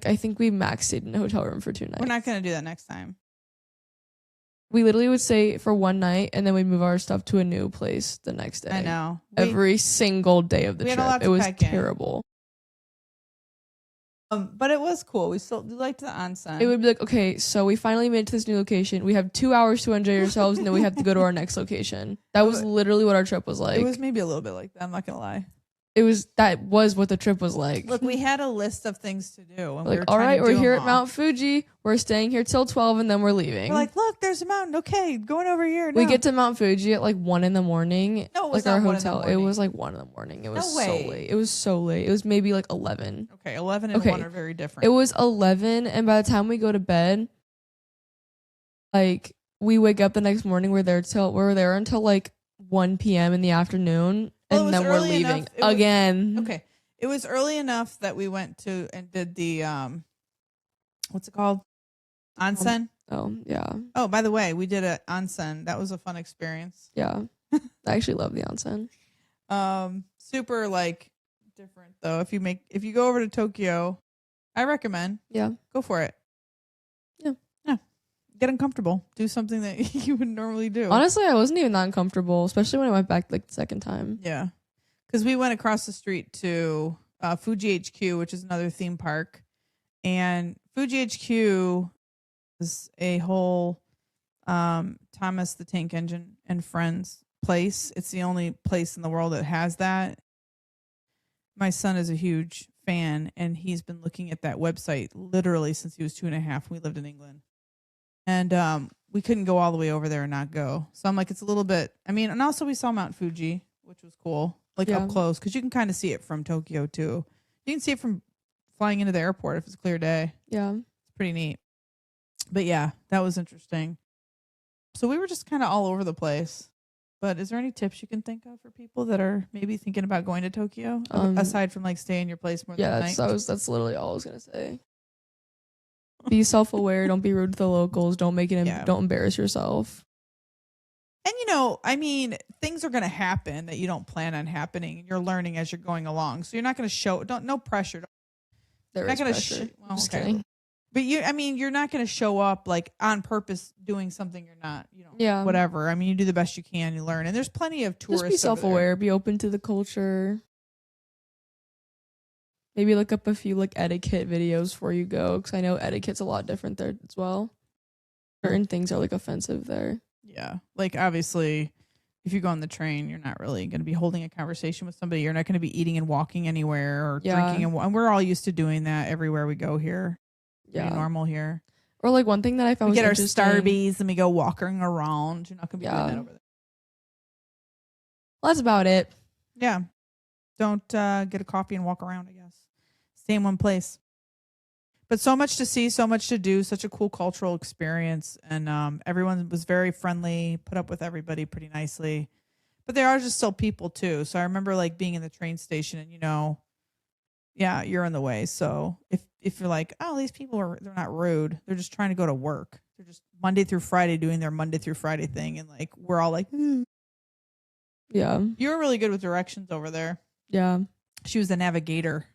I think we max stayed in a hotel room for 2 nights. We're not going to do that next time. We literally would stay for 1 night and then we'd move our stuff to a new place the next day. I know. Every single day of the trip. It was terrible. But it was cool. We still liked the onsen. It would be like, okay, so we finally made it to this new location. We have 2 hours to enjoy ourselves and then we have to go to our next location. That was literally what our trip was like. It was maybe a little bit like that. I'm not going to lie. That was what the trip was like. Look, we had a list of things to do. And like, all right, we're here at Mount Fuji. We're staying here till 12 and then we're leaving. We're like, look, there's a mountain. Okay, going over here. No. We get to Mount Fuji at like 1 a.m. No, it was like our not hotel. It was like 1 a.m. It was so late. It was so late. It was maybe like 11. Okay, 11 and 1 are very different. It was 11, and by the time we go to bed, like we wake up the next morning. We're there until like 1 p.m. in the afternoon. Well, and then we're leaving again. Okay. It was early enough that we went to and did the what's it called? Onsen. Oh, yeah. Oh, by the way, we did an onsen. That was a fun experience. Yeah. I actually love the onsen. Super like different though. If you go over to Tokyo, I recommend. Yeah. Go for it. Yeah. Yeah. Get uncomfortable. Do something that you would normally do. Honestly, I wasn't even that uncomfortable, especially when I went back like the second time. Yeah. Because we went across the street to Fuji HQ, which is another theme park. And Fuji HQ is a whole Thomas the Tank Engine and Friends place. It's the only place in the world that has that. My son is a huge fan, and he's been looking at that website literally since he was 2.5. We lived in England. And we couldn't go all the way over there and not go. So I'm like, it's a little bit, and also we saw Mount Fuji, which was cool. Like up close, because you can kind of see it from Tokyo too. You can see it from flying into the airport if it's a clear day. Yeah. It's pretty neat. But yeah, that was interesting. So we were just kind of all over the place. But is there any tips you can think of for people that are maybe thinking about going to Tokyo? Aside from like stay in your place more than a night? Yeah, that's literally all I was going to say. Be self-aware. Don't be rude to the locals. Don't don't embarrass yourself. And things are going to happen that you don't plan on happening. You're learning as you're going along. So you're not going to no pressure. There is pressure. Just kidding. But you're not going to show up like on purpose doing something you're not, Yeah. whatever. I mean, you do the best you can, you learn. And there's plenty of tourists. Just be self-aware, be open to the culture. Maybe look up a few like etiquette videos before you go, because I know etiquette's a lot different there as well. Certain things are like offensive there. Yeah. Like obviously, if you go on the train, you're not really going to be holding a conversation with somebody. You're not going to be eating and walking anywhere or drinking. And we're all used to doing that everywhere we go here. Yeah. Pretty normal here. Or like one thing that I found we get our Starbies and we go walking around. You're not going to be doing that over there. Well, that's about it. Yeah. Don't get a coffee and walk around, I guess. Stay in one place. But so much to see, so much to do, such a cool cultural experience. And everyone was very friendly, put up with everybody pretty nicely. But there are just still people too. So I remember like being in the train station and, yeah, you're in the way. So if you're like, oh, these people they're not rude. They're just trying to go to work. They're just Monday through Friday doing their Monday through Friday thing. And like, we're all like, Yeah. You were really good with directions over there. Yeah. She was the navigator.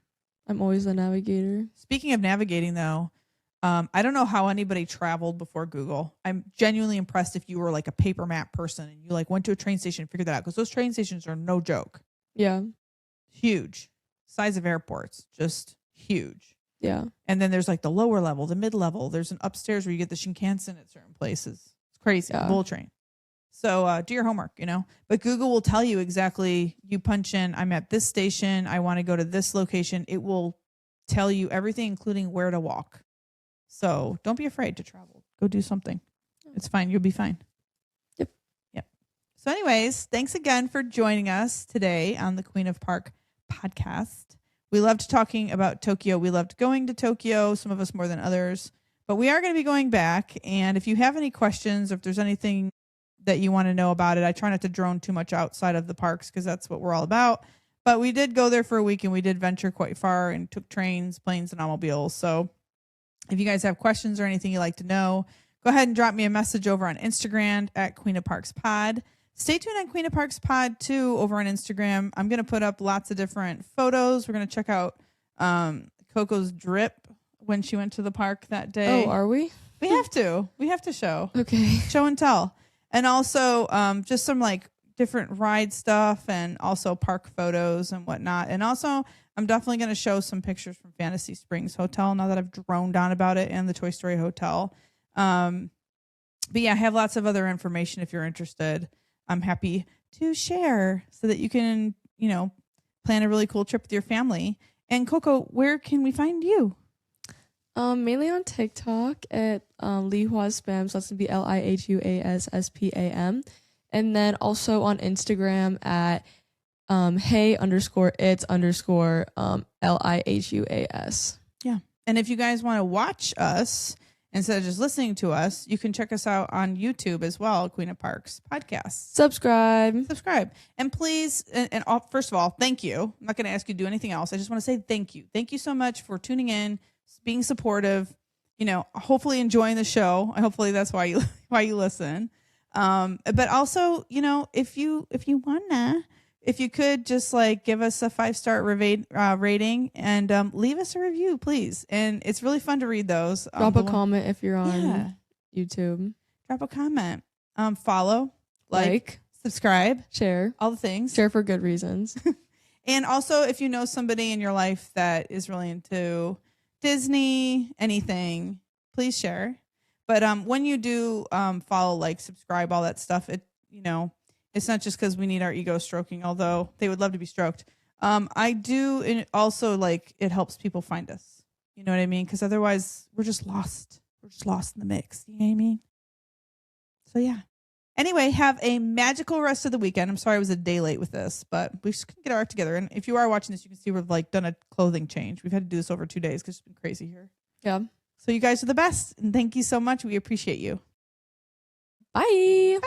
I'm always the navigator. Speaking of navigating, though, I don't know how anybody traveled before Google. I'm genuinely impressed if you were like a paper map person and you like went to a train station and figured that out, because those train stations are no joke. Yeah. Huge. Size of airports. Just huge. Yeah. And then there's like the lower level, the mid level. There's an upstairs where you get the Shinkansen at certain places. It's crazy. Yeah. Bull train. So do your homework, But Google will tell you exactly, you punch in, I'm at this station, I want to go to this location. It will tell you everything, including where to walk. So don't be afraid to travel. Go do something. It's fine. You'll be fine. Yep. So anyways, thanks again for joining us today on the Queen of Park podcast. We loved talking about Tokyo. We loved going to Tokyo, some of us more than others. But we are going to be going back. And if you have any questions, or if there's anything that you want to know about it, I try not to drone too much outside of the parks because that's what we're all about. But we did go there for a week and we did venture quite far and took trains, planes, and automobiles. So if you guys have questions or anything you'd like to know, go ahead and drop me a message over on Instagram at Queen of Parks Pod. Stay tuned on Queen of Parks Pod too over on Instagram. I'm going to put up lots of different photos. We're going to check out Coco's drip when she went to the park that day. Oh, are we? We have to. We have to show. Okay. Show and tell. And also just some like different ride stuff and also park photos and whatnot. And also I'm definitely going to show some pictures from Fantasy Springs Hotel now that I've droned on about it, and the Toy Story Hotel. But yeah, I have lots of other information if you're interested. I'm happy to share so that you can, plan a really cool trip with your family. And Coco, where can we find you? Mainly on TikTok at Lihua Spam, so that's gonna be LIHUASSPAM, and then also on Instagram at hey_it's_LIHUAS. Yeah, and if you guys want to watch us instead of just listening to us, you can check us out on YouTube as well, Queen of Parks podcast. Subscribe, and please, and first of all, thank you. I'm not going to ask you to do anything else. I just want to say thank you so much for tuning in, being supportive, hopefully enjoying the show. Hopefully that's why you listen. But also, if you could just like give us a 5-star rating and leave us a review, please. And it's really fun to read those. Drop a comment if you're on YouTube. Drop a comment. Follow, like, subscribe, share, all the things. Share for good reasons. And also, if you know somebody in your life that is really into Disney, anything, please share. But when you do follow, like, subscribe, all that stuff, it's not just because we need our ego stroking, although they would love to be stroked. I do, and also like it helps people find us. You know what I mean? Because otherwise we're just lost. We're just lost in the mix. You know what I mean? So yeah. Anyway, have a magical rest of the weekend. I'm sorry I was a day late with this, but we just couldn't get our act together. And if you are watching this, you can see we've like done a clothing change. We've had to do this over 2 days because it's been crazy here. Yeah. So you guys are the best. And thank you so much. We appreciate you. Bye.